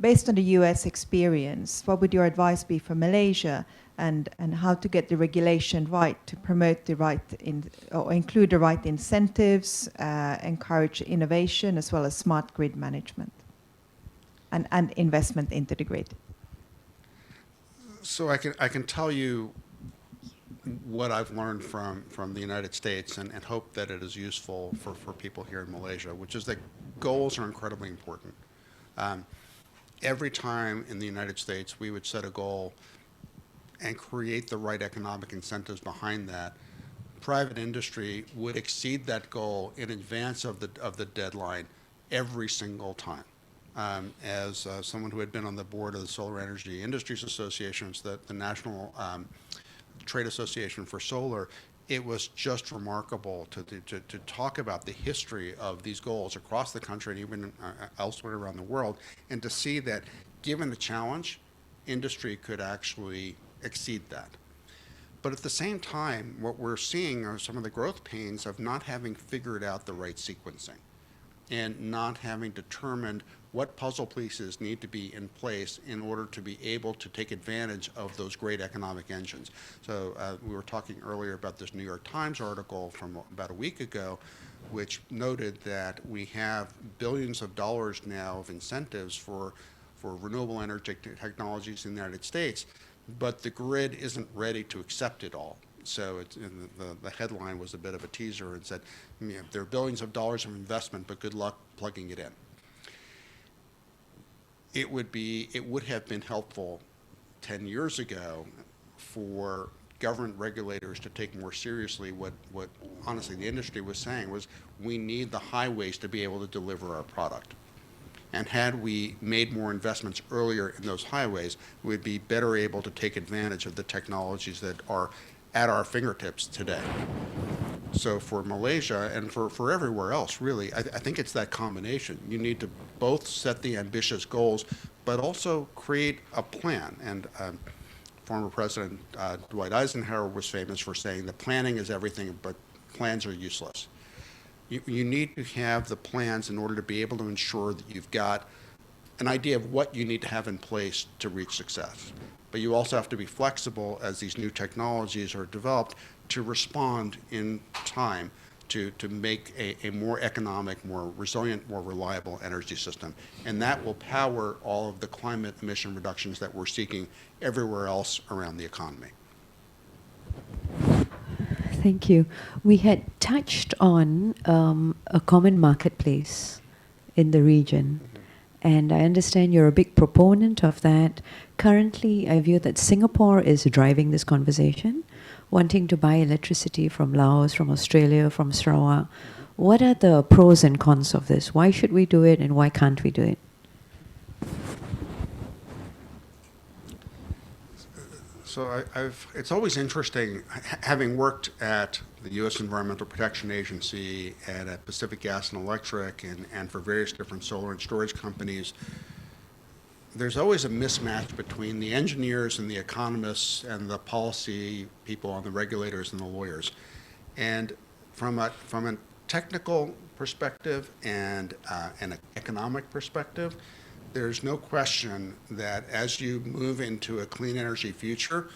based on the US experience, what would your advice be for Malaysia and how to get the regulation right to promote the right or include the right incentives, encourage innovation as well as smart grid management and investment into the grid?
So I can tell you what I've learned from the United States and hope that it is useful for people here in Malaysia, which is that goals are incredibly important. Every time in the United States we would set a goal and create the right economic incentives behind that, private industry would exceed that goal in advance of the deadline every single time. As someone who had been on the board of the Solar Energy Industries Association, the National Trade Association for Solar, it was just remarkable to talk about the history of these goals across the country and even elsewhere around the world, and to see that given the challenge, industry could actually exceed that. But at the same time, what we're seeing are some of the growth pains of not having figured out the right sequencing and not having determined what puzzle pieces need to be in place in order to be able to take advantage of those great economic engines. So we were talking earlier about this New York Times article from about a week ago, which noted that we have billions of dollars now of incentives for renewable energy technologies in the United States, but the grid isn't ready to accept it all. So the headline was a bit of a teaser and said, there are billions of dollars of investment, but good luck plugging it in. It would have been helpful 10 years ago for government regulators to take more seriously what honestly the industry was saying was, we need the highways to be able to deliver our product. And had we made more investments earlier in those highways, we'd be better able to take advantage of the technologies that are at our fingertips today. So for Malaysia and for everywhere else, really, I think it's that combination. You need to both set the ambitious goals, but also create a plan. And former President Dwight Eisenhower was famous for saying that planning is everything, but plans are useless. You need to have the plans in order to be able to ensure that you've got an idea of what you need to have in place to reach success. But you also have to be flexible as these new technologies are developed to respond in time to make a more economic, more resilient, more reliable energy system. And that will power all of the climate emission reductions that we're seeking everywhere else around the economy.
Thank you. We had touched on a common marketplace in the region. And I understand you're a big proponent of that. Currently, I view that Singapore is driving this conversation, wanting to buy electricity from Laos, from Australia, from Sarawak. What are the pros and cons of this? Why should we do it and why can't we do it?
So it's always interesting, having worked at the U.S. Environmental Protection Agency and at Pacific Gas and Electric and for various different solar and storage companies, there's always a mismatch between the engineers and the economists and the policy people and the regulators and the lawyers. And from a technical perspective and an economic perspective, there's no question that as you move into a clean energy future,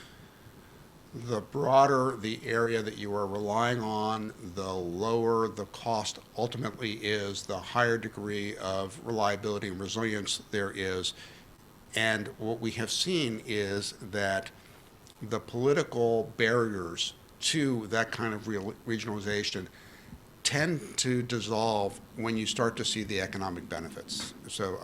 the broader the area that you are relying on, the lower the cost ultimately is, the higher degree of reliability and resilience there is. And what we have seen is that the political barriers to that kind of regionalization tend to dissolve when you start to see the economic benefits. So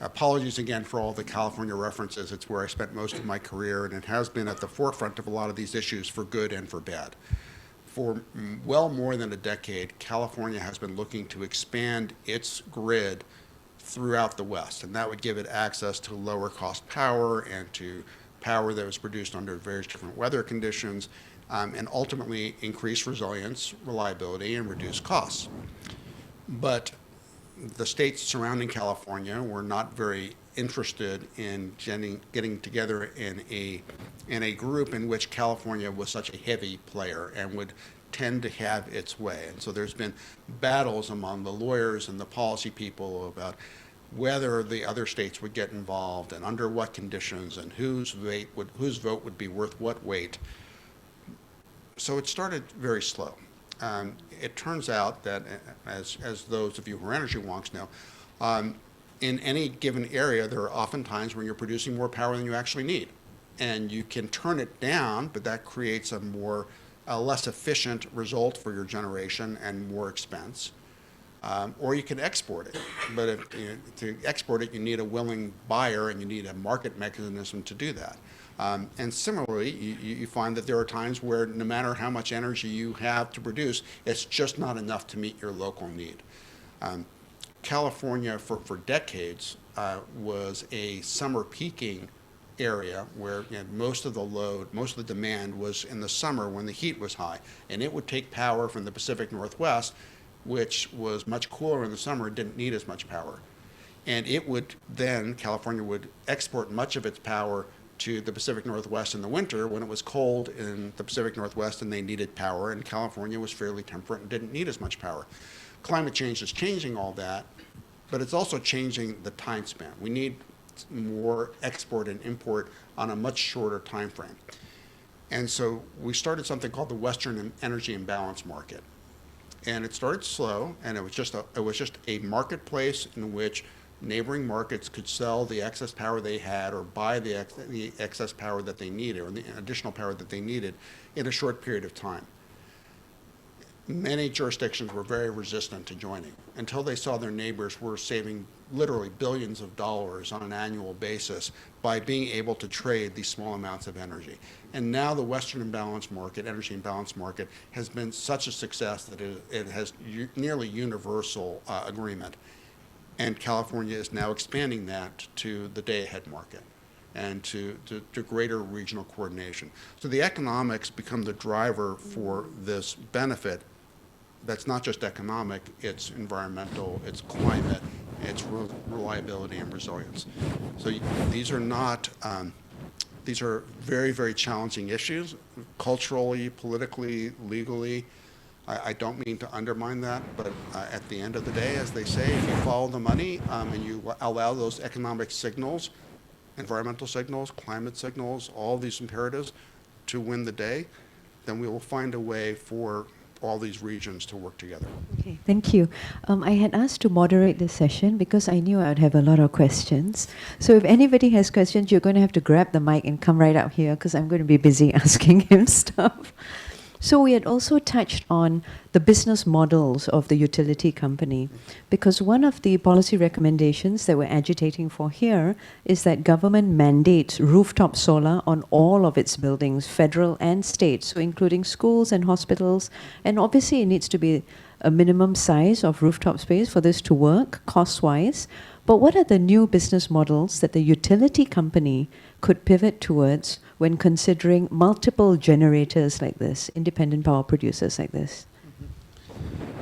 apologies again for all the California references. It's where I spent most of my career, and it has been at the forefront of a lot of these issues for good and for bad. For well more than a decade, California has been looking to expand its grid throughout the West, and that would give it access to lower cost power and to power that was produced under various different weather conditions, and ultimately increase resilience, reliability, and reduce costs. But the states surrounding California were not very interested in getting together in a group in which California was such a heavy player and would tend to have its way. And so there's been battles among the lawyers and the policy people about whether the other states would get involved and under what conditions and whose vote would be worth what weight. So it started very slow. It turns out that, as those of you who are energy wonks know, in any given area, there are often times when you're producing more power than you actually need. And you can turn it down, but that creates a less efficient result for your generation and more expense. Or you can export it. But to export it, you need a willing buyer and you need a market mechanism to do that. And similarly, you find that there are times where no matter how much energy you have to produce, it's just not enough to meet your local need. California, for decades, was a summer peaking area where most of the load, most of the demand was in the summer when the heat was high. And it would take power from the Pacific Northwest, which was much cooler in the summer, didn't need as much power. And it would then, California would export much of its power to the Pacific Northwest in the winter when it was cold in the Pacific Northwest and they needed power, and California was fairly temperate and didn't need as much power. Climate change is changing all that, but it's also changing the time span. We need more export and import on a much shorter time frame. And so we started something called the Western Energy Imbalance Market. And it started slow, and it was just a marketplace in which neighboring markets could sell the excess power they had or buy the excess power that they needed or the additional power that they needed in a short period of time. Many jurisdictions were very resistant to joining until they saw their neighbors were saving literally billions of dollars on an annual basis by being able to trade these small amounts of energy. And now the Western Imbalance Market, Energy Imbalance Market, has been such a success that it has nearly universal agreement. And California is now expanding that to the day-ahead market and to greater regional coordination. So the economics become the driver for this benefit that's not just economic, it's environmental, it's climate, it's reliability and resilience. So these are not, these are very, very challenging issues, culturally, politically, legally. I don't mean to undermine that, but at the end of the day, as they say, if you follow the money and you allow those economic signals, environmental signals, climate signals, all these imperatives to win the day, then we will find a way for all these regions to work together.
Okay, thank you. I had asked to moderate this session because I knew I would have a lot of questions. So if anybody has questions, you're going to have to grab the mic and come right up here because I'm going to be busy asking him stuff. So we had also touched on the business models of the utility company, because one of the policy recommendations that we're agitating for here is that government mandates rooftop solar on all of its buildings, federal and state, so including schools and hospitals. And obviously it needs to be a minimum size of rooftop space for this to work cost-wise. But what are the new business models that the utility company could pivot towards when considering multiple generators like this, independent power producers like this?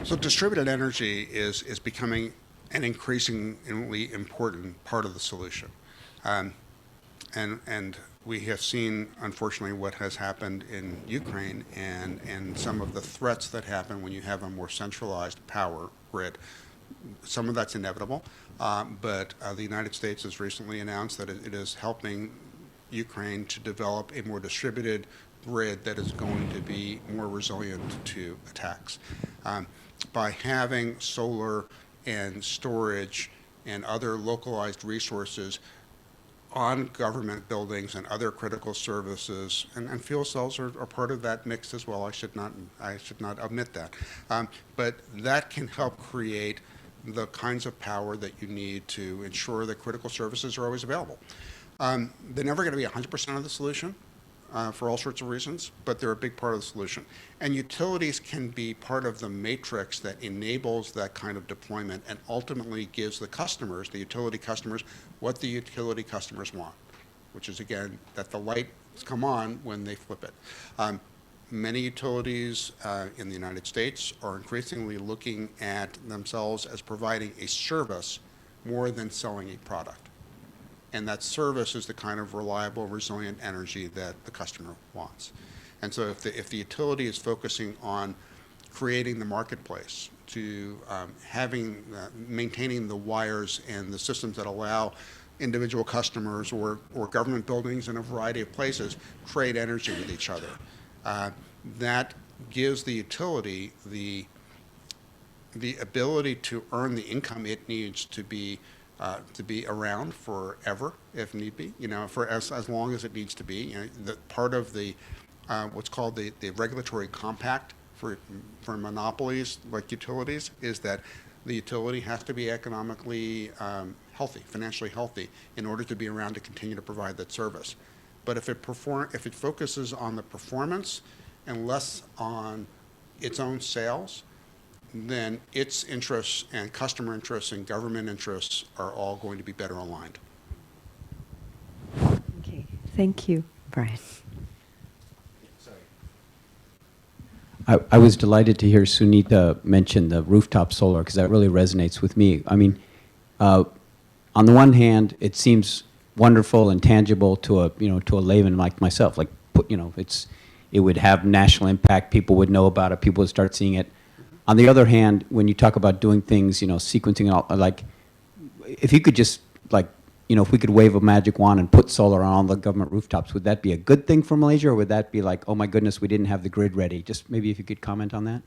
So distributed energy is becoming an increasingly important part of the solution. And we have seen, unfortunately, what has happened in Ukraine and some of the threats that happen when you have a more centralized power grid. Some of that's inevitable, but the United States has recently announced that it is helping Ukraine to develop a more distributed grid that is going to be more resilient to attacks. By having solar and storage and other localized resources on government buildings and other critical services, and fuel cells are part of that mix as well. I should not omit that. But that can help create the kinds of power that you need to ensure that critical services are always available. They're never going to be 100% of the solution for all sorts of reasons, but they're a big part of the solution. And utilities can be part of the matrix that enables that kind of deployment and ultimately gives the customers, the utility customers, what the utility customers want, which is, again, that the lights come on when they flip it. Many utilities in the United States are increasingly looking at themselves as providing a service more than selling a product. And that service is the kind of reliable, resilient energy that the customer wants. And so if the utility is focusing on creating the marketplace, to maintaining the wires and the systems that allow individual customers or government buildings in a variety of places trade energy with each other, that gives the utility the ability to earn the income it needs to be around forever, if need be, for as long as it needs to be. The part of the what's called the regulatory compact for monopolies like utilities is that the utility has to be economically healthy, financially healthy, in order to be around to continue to provide that service. But if it focuses on the performance and less on its own sales, then its interests and customer interests and government interests are all going to be better aligned.
Okay, thank you, Brian.
I was delighted to hear Sunita mention the rooftop solar, because that really resonates with me. I mean, on the one hand, it seems wonderful and tangible to a layman like myself. Like, it would have national impact. People would know about it. People would start seeing it. On the other hand, when you talk about doing things, sequencing, all, like, if you could just, like, if we could wave a magic wand and put solar on all the government rooftops, would that be a good thing for Malaysia, or would that be like, oh my goodness, we didn't have the grid ready? Just maybe if you could comment on that.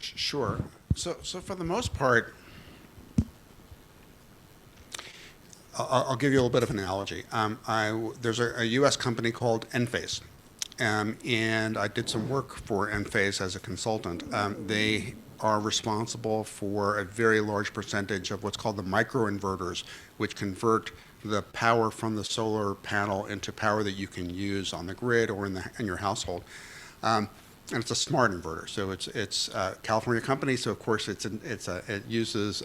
Sure. So for the most part, I'll give you a little bit of an analogy. There's a U.S. company called Enphase, and I did some work for Enphase as a consultant. They are responsible for a very large percentage of what's called the microinverters, which convert the power from the solar panel into power that you can use on the grid or in your household. And it's a smart inverter, so it's a California company. So of course it uses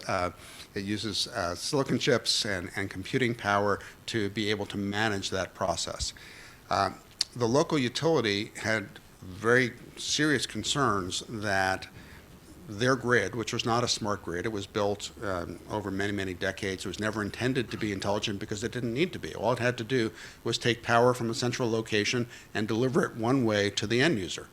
silicon chips and computing power to be able to manage that process. The local utility had very serious concerns that their grid, which was not a smart grid, it was built over many, many decades. It was never intended to be intelligent because it didn't need to be. All it had to do was take power from a central location and deliver it one way to the end user.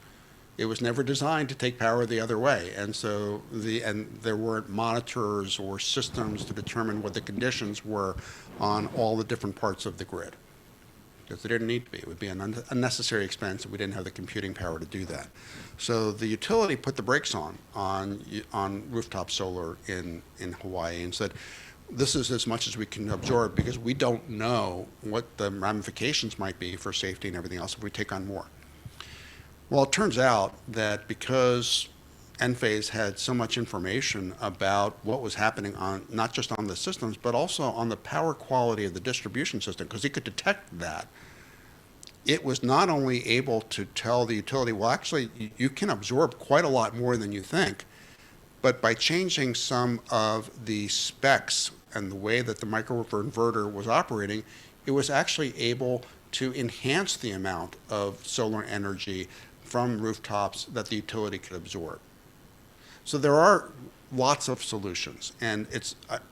It was never designed to take power the other way, and so there weren't monitors or systems to determine what the conditions were on all the different parts of the grid, because they didn't need to be. It would be an unnecessary expense, and we didn't have the computing power to do that. So the utility put the brakes on rooftop solar in Hawaii and said, this is as much as we can absorb, because we don't know what the ramifications might be for safety and everything else if we take on more. Well, it turns out that because Enphase had so much information about what was happening on not just on the systems, but also on the power quality of the distribution system, because it could detect that, it was not only able to tell the utility, well, actually, you can absorb quite a lot more than you think, but by changing some of the specs and the way that the microinverter was operating, it was actually able to enhance the amount of solar energy from rooftops that the utility could absorb. So there are lots of solutions, and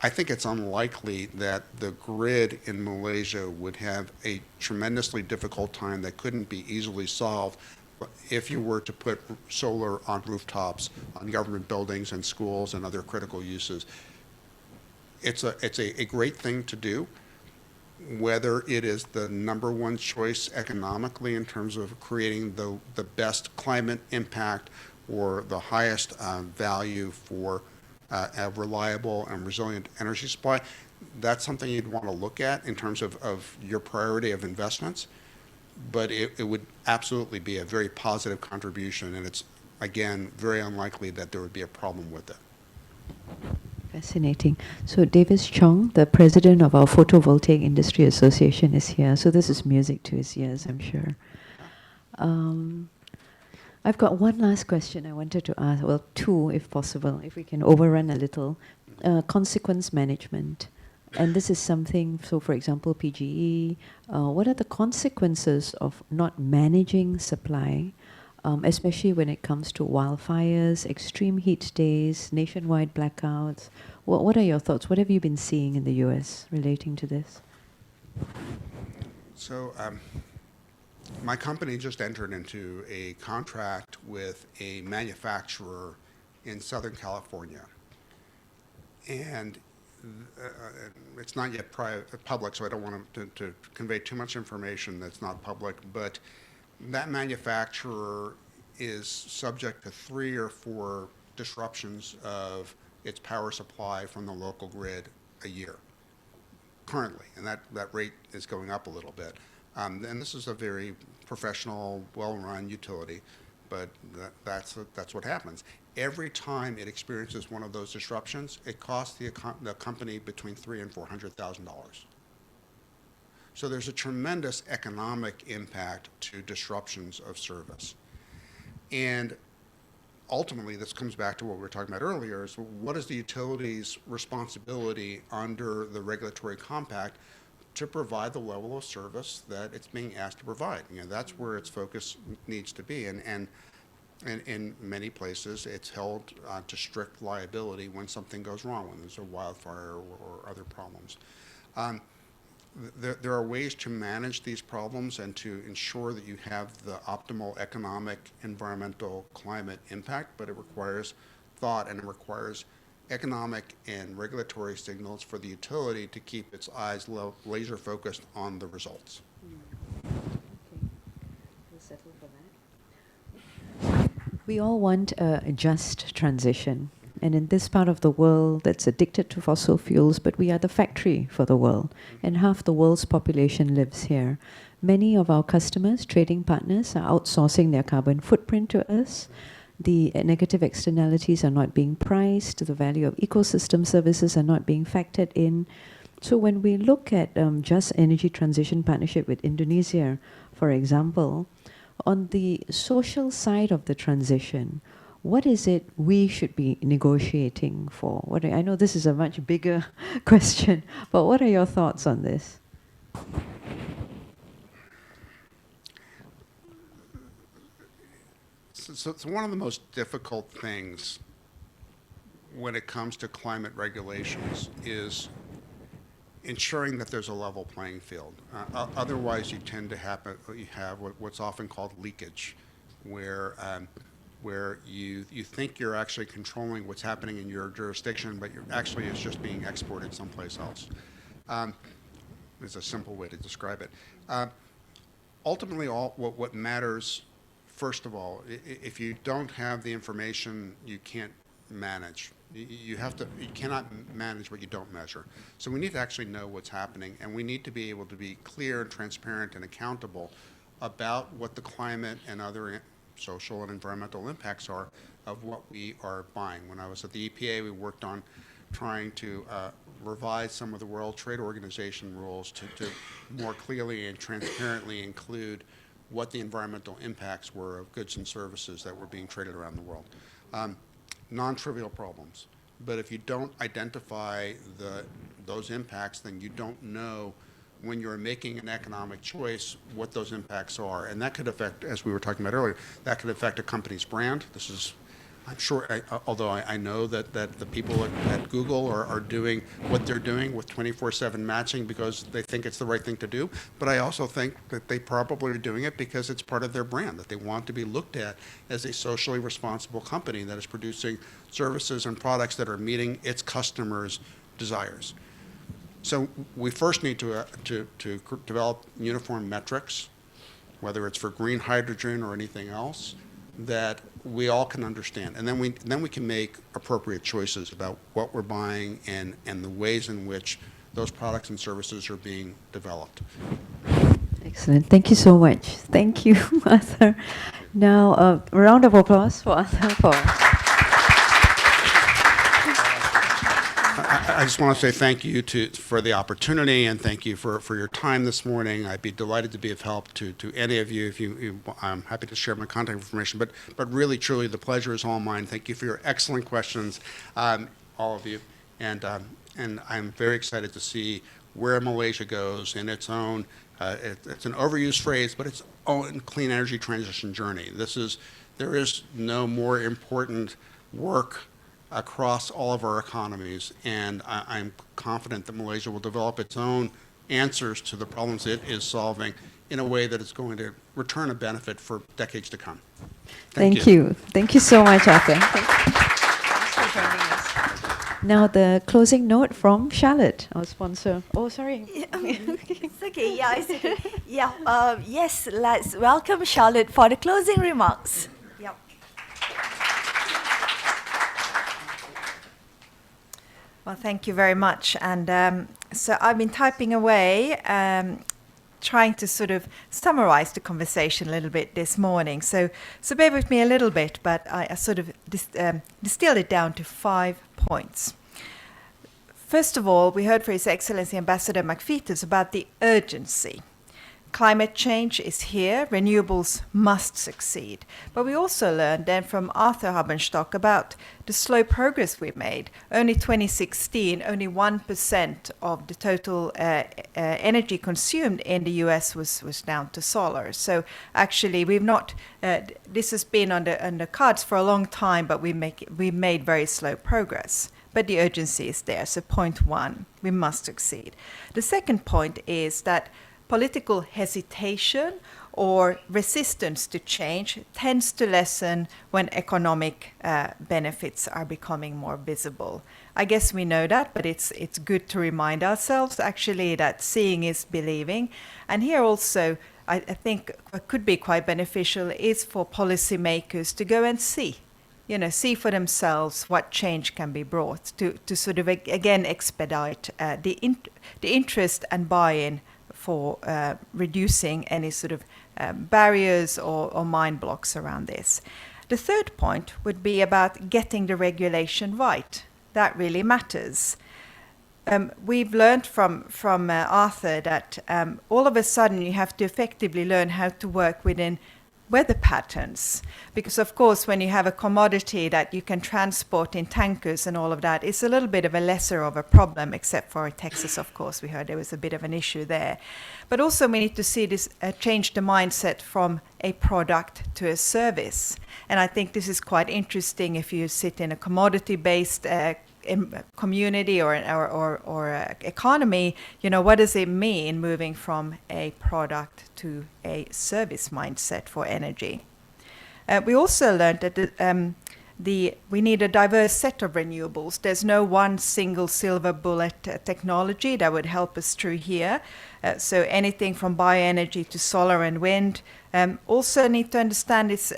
I think it's unlikely that the grid in Malaysia would have a tremendously difficult time that couldn't be easily solved if you were to put solar on rooftops, on government buildings and schools and other critical uses. It's a great thing to do. Whether it is the number one choice economically in terms of creating the best climate impact or the highest value for a reliable and resilient energy supply, that's something you'd want to look at in terms of your priority of investments. But it would absolutely be a very positive contribution, and it's, again, very unlikely that there would be a problem with it.
Fascinating. So Davis Chong, the president of our Photovoltaic Industry Association, is here. So this is music to his ears, I'm sure. I've got one last question I wanted to ask, well, two if possible, if we can overrun a little. Consequence management. And this is something, so for example, PGE, what are the consequences of not managing supply, especially when it comes to wildfires, extreme heat days, nationwide blackouts? What are your thoughts? What have you been seeing in the US relating to this?
So my company just entered into a contract with a manufacturer in Southern California. And it's not yet public, so I don't want to convey too much information that's not public, but that manufacturer is subject to 3 or 4 disruptions of its power supply from the local grid a year currently, and that rate is going up a little bit. And this is a very professional, well-run utility, but that's what happens. Every time it experiences one of those disruptions, it costs the company between $300,000 and $400,000. So there's a tremendous economic impact to disruptions of service. And ultimately, this comes back to what we were talking about earlier, is what is the utility's responsibility under the regulatory compact to provide the level of service that it's being asked to provide? You know, that's where its focus needs to be. And in many places, it's held to strict liability when something goes wrong, when there's a wildfire or other problems. There are ways to manage these problems and to ensure that you have the optimal economic, environmental, climate impact, but it requires thought and it requires economic and regulatory signals for the utility to keep its eyes laser focused on the results.
We all want a just transition. And in this part of the world that's addicted to fossil fuels, but we are the factory for the world, and half the world's population lives here. Many of our customers, trading partners, are outsourcing their carbon footprint to us. The negative externalities are not being priced. The value of ecosystem services are not being factored in. So when we look at just energy transition partnership with Indonesia, for example, on the social side of the transition, what is it we should be negotiating for? I know this is a much bigger question, but what are your thoughts on this?
So one of the most difficult things when it comes to climate regulations is ensuring that there's a level playing field. Otherwise, you tend to have what's often called leakage, where you think you're actually controlling what's happening in your jurisdiction, but it's just being exported someplace else. Is a simple way to describe it. Ultimately, what matters, first of all, if you don't have the information, you can't manage. You cannot manage what you don't measure. So we need to actually know what's happening, and we need to be able to be clear and transparent and accountable about what the climate and other social and environmental impacts are of what we are buying. When I was at the EPA, we worked on trying to revise some of the World Trade Organization rules to more clearly and transparently include what the environmental impacts were of goods and services that were being traded around the world. Non-trivial problems, but if you don't identify those impacts, then you don't know when you're making an economic choice what those impacts are, and that could affect, as we were talking about earlier, that could affect a company's brand. This is, I'm sure, although I know that the people at Google are doing what they're doing with 24/7 matching because they think it's the right thing to do, but I also think that they probably are doing it because it's part of their brand, that they want to be looked at as a socially responsible company that is producing services and products that are meeting its customers' desires. So we first need to develop uniform metrics, whether it's for green hydrogen or anything else, that we all can understand, and then we can make appropriate choices about what we're buying and the ways in which those products and services are being developed.
Excellent. Thank you so much. Thank you, Arthur. Now, a round of applause for Arthur for.
I just want to say thank you for the opportunity, and thank you for your time this morning. I'd be delighted to be of help to any of you. I'm happy to share my contact information, but really, truly, the pleasure is all mine. Thank you for your excellent questions, all of you, and I'm very excited to see where Malaysia goes in its own, it's an overused phrase, but its own clean energy transition journey. There is no more important work across all of our economies, and I'm confident that Malaysia will develop its own answers to the problems it is solving in a way that is going to return a benefit for decades to come.
Thank you. Thank you so much, Arthur. Thanks for joining us. Now the closing note from Charlotte, our sponsor. Oh, sorry.
It's okay. Yeah, it's okay. Yeah. Yes. Let's welcome Charlotte for the closing remarks. Yep.
Well, thank you very much. And so I've been typing away, trying to sort of summarize the conversation a little bit this morning. So bear with me a little bit, but I sort of distilled it down to 5 points. First of all, we heard from His Excellency Ambassador McFeeters about the urgency. Climate change is here, renewables must succeed. But we also learned then from Arthur Haubenstock about the slow progress we made. Only 2016, only 1% of the total energy consumed in the US was down to solar. So actually we've not, this has been on the cards for a long time, but we made very slow progress. But the urgency is there. So point 1, we must succeed. The second point is that political hesitation or resistance to change tends to lessen when economic benefits are becoming more visible. I guess we know that, but it's good to remind ourselves actually that seeing is believing. And here also, I think what could be quite beneficial is for policymakers to go and see for themselves what change can be brought to sort of again expedite the interest and buy-in for reducing any sort of barriers or mind blocks around this. The third point would be about getting the regulation right. That really matters. We've learned from Arthur that all of a sudden you have to effectively learn how to work within weather patterns, because of course when you have a commodity that you can transport in tankers and all of that, it's a little bit of a lesser of a problem, except for Texas, of course. We heard there was a bit of an issue there. But also we need to see this change the mindset from a product to a service. And I think this is quite interesting if you sit in a commodity-based community or economy. What does it mean moving from a product to a service mindset for energy? We also learned that we need a diverse set of renewables. There's no one single silver bullet technology that would help us through here. So anything from bioenergy to solar and wind. Also need to understand this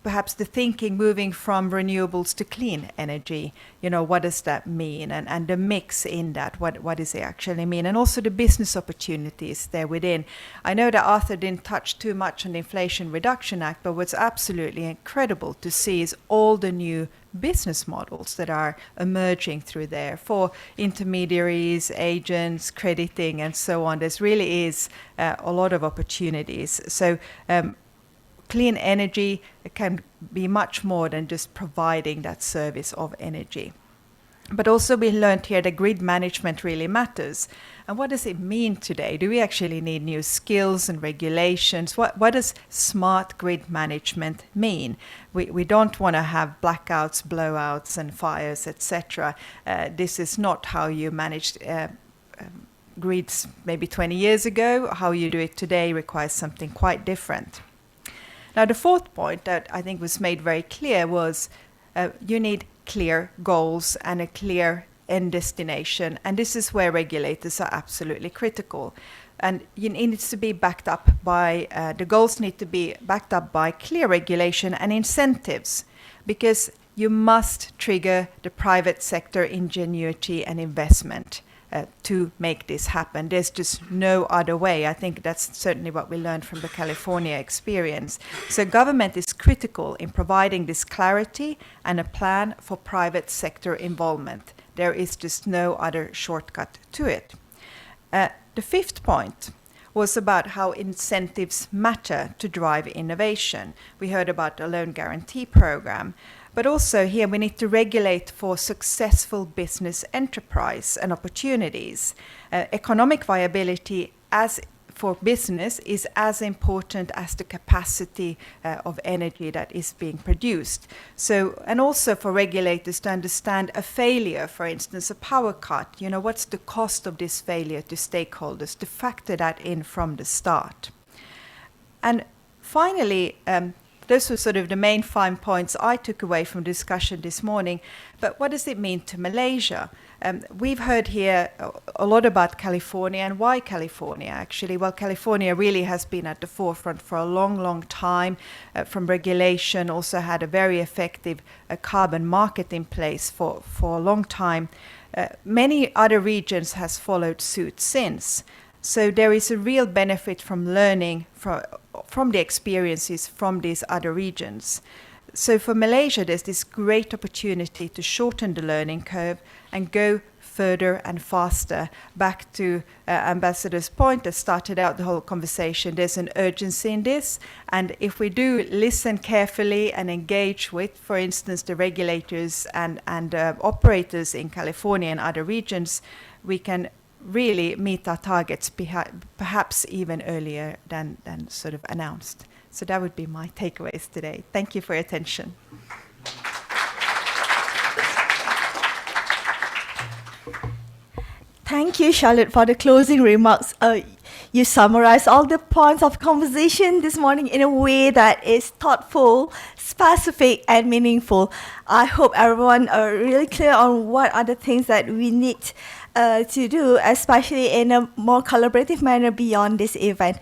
perhaps the thinking moving from renewables to clean energy, what does that mean? And the mix in that, what does it actually mean? And also the business opportunities there within. I know that Arthur didn't touch too much on the Inflation Reduction Act, but what's absolutely incredible to see is all the new business models that are emerging through there for intermediaries, agents, crediting, and so on. There really is a lot of opportunities. So clean energy can be much more than just providing that service of energy. But also we learned here that grid management really matters. And what does it mean today? Do we actually need new skills and regulations? What does smart grid management mean? We don't want to have blackouts, blowouts, and fires, etc. This is not how you managed grids maybe 20 years ago. How you do it today requires something quite different. Now, the fourth point that I think was made very clear was you need clear goals and a clear end destination. And this is where regulators are absolutely critical. And it needs to be backed up by, the goals need to be backed up by clear regulation and incentives, because you must trigger the private sector ingenuity and investment to make this happen. There's just no other way. I think that's certainly what we learned from the California experience. So government is critical in providing this clarity and a plan for private sector involvement. There is just no other shortcut to it. The fifth point was about how incentives matter to drive innovation. We heard about the loan guarantee program. But also here we need to regulate for successful business enterprise and opportunities. Economic viability as for business is as important as the capacity of energy that is being produced. So, and also for regulators to understand a failure, for instance, a power cut, what's the cost of this failure to stakeholders, to factor that in from the start. And finally, those were sort of the main 5 points I took away from the discussion this morning. But what does it mean to Malaysia? We've heard here a lot about California and why California, actually. Well, California really has been at the forefront for a long, long time from regulation, also had a very effective carbon market in place for a long time. Many other regions has followed suit since. So there is a real benefit from learning from the experiences from these other regions. So for Malaysia, there's this great opportunity to shorten the learning curve and go further and faster. Back to Ambassador's point that started out the whole conversation, there's an urgency in this. And if we do listen carefully and engage with, for instance, the regulators and operators in California and other regions, we can really meet our targets perhaps even earlier than sort of announced. So that would be my takeaways today. Thank you for your attention.
Thank you, Charlotte, for the closing remarks. You summarized all the points of conversation this morning in a way that is thoughtful, specific, and meaningful. I hope everyone are really clear on what are the things that we need to do, especially in a more collaborative manner beyond this event.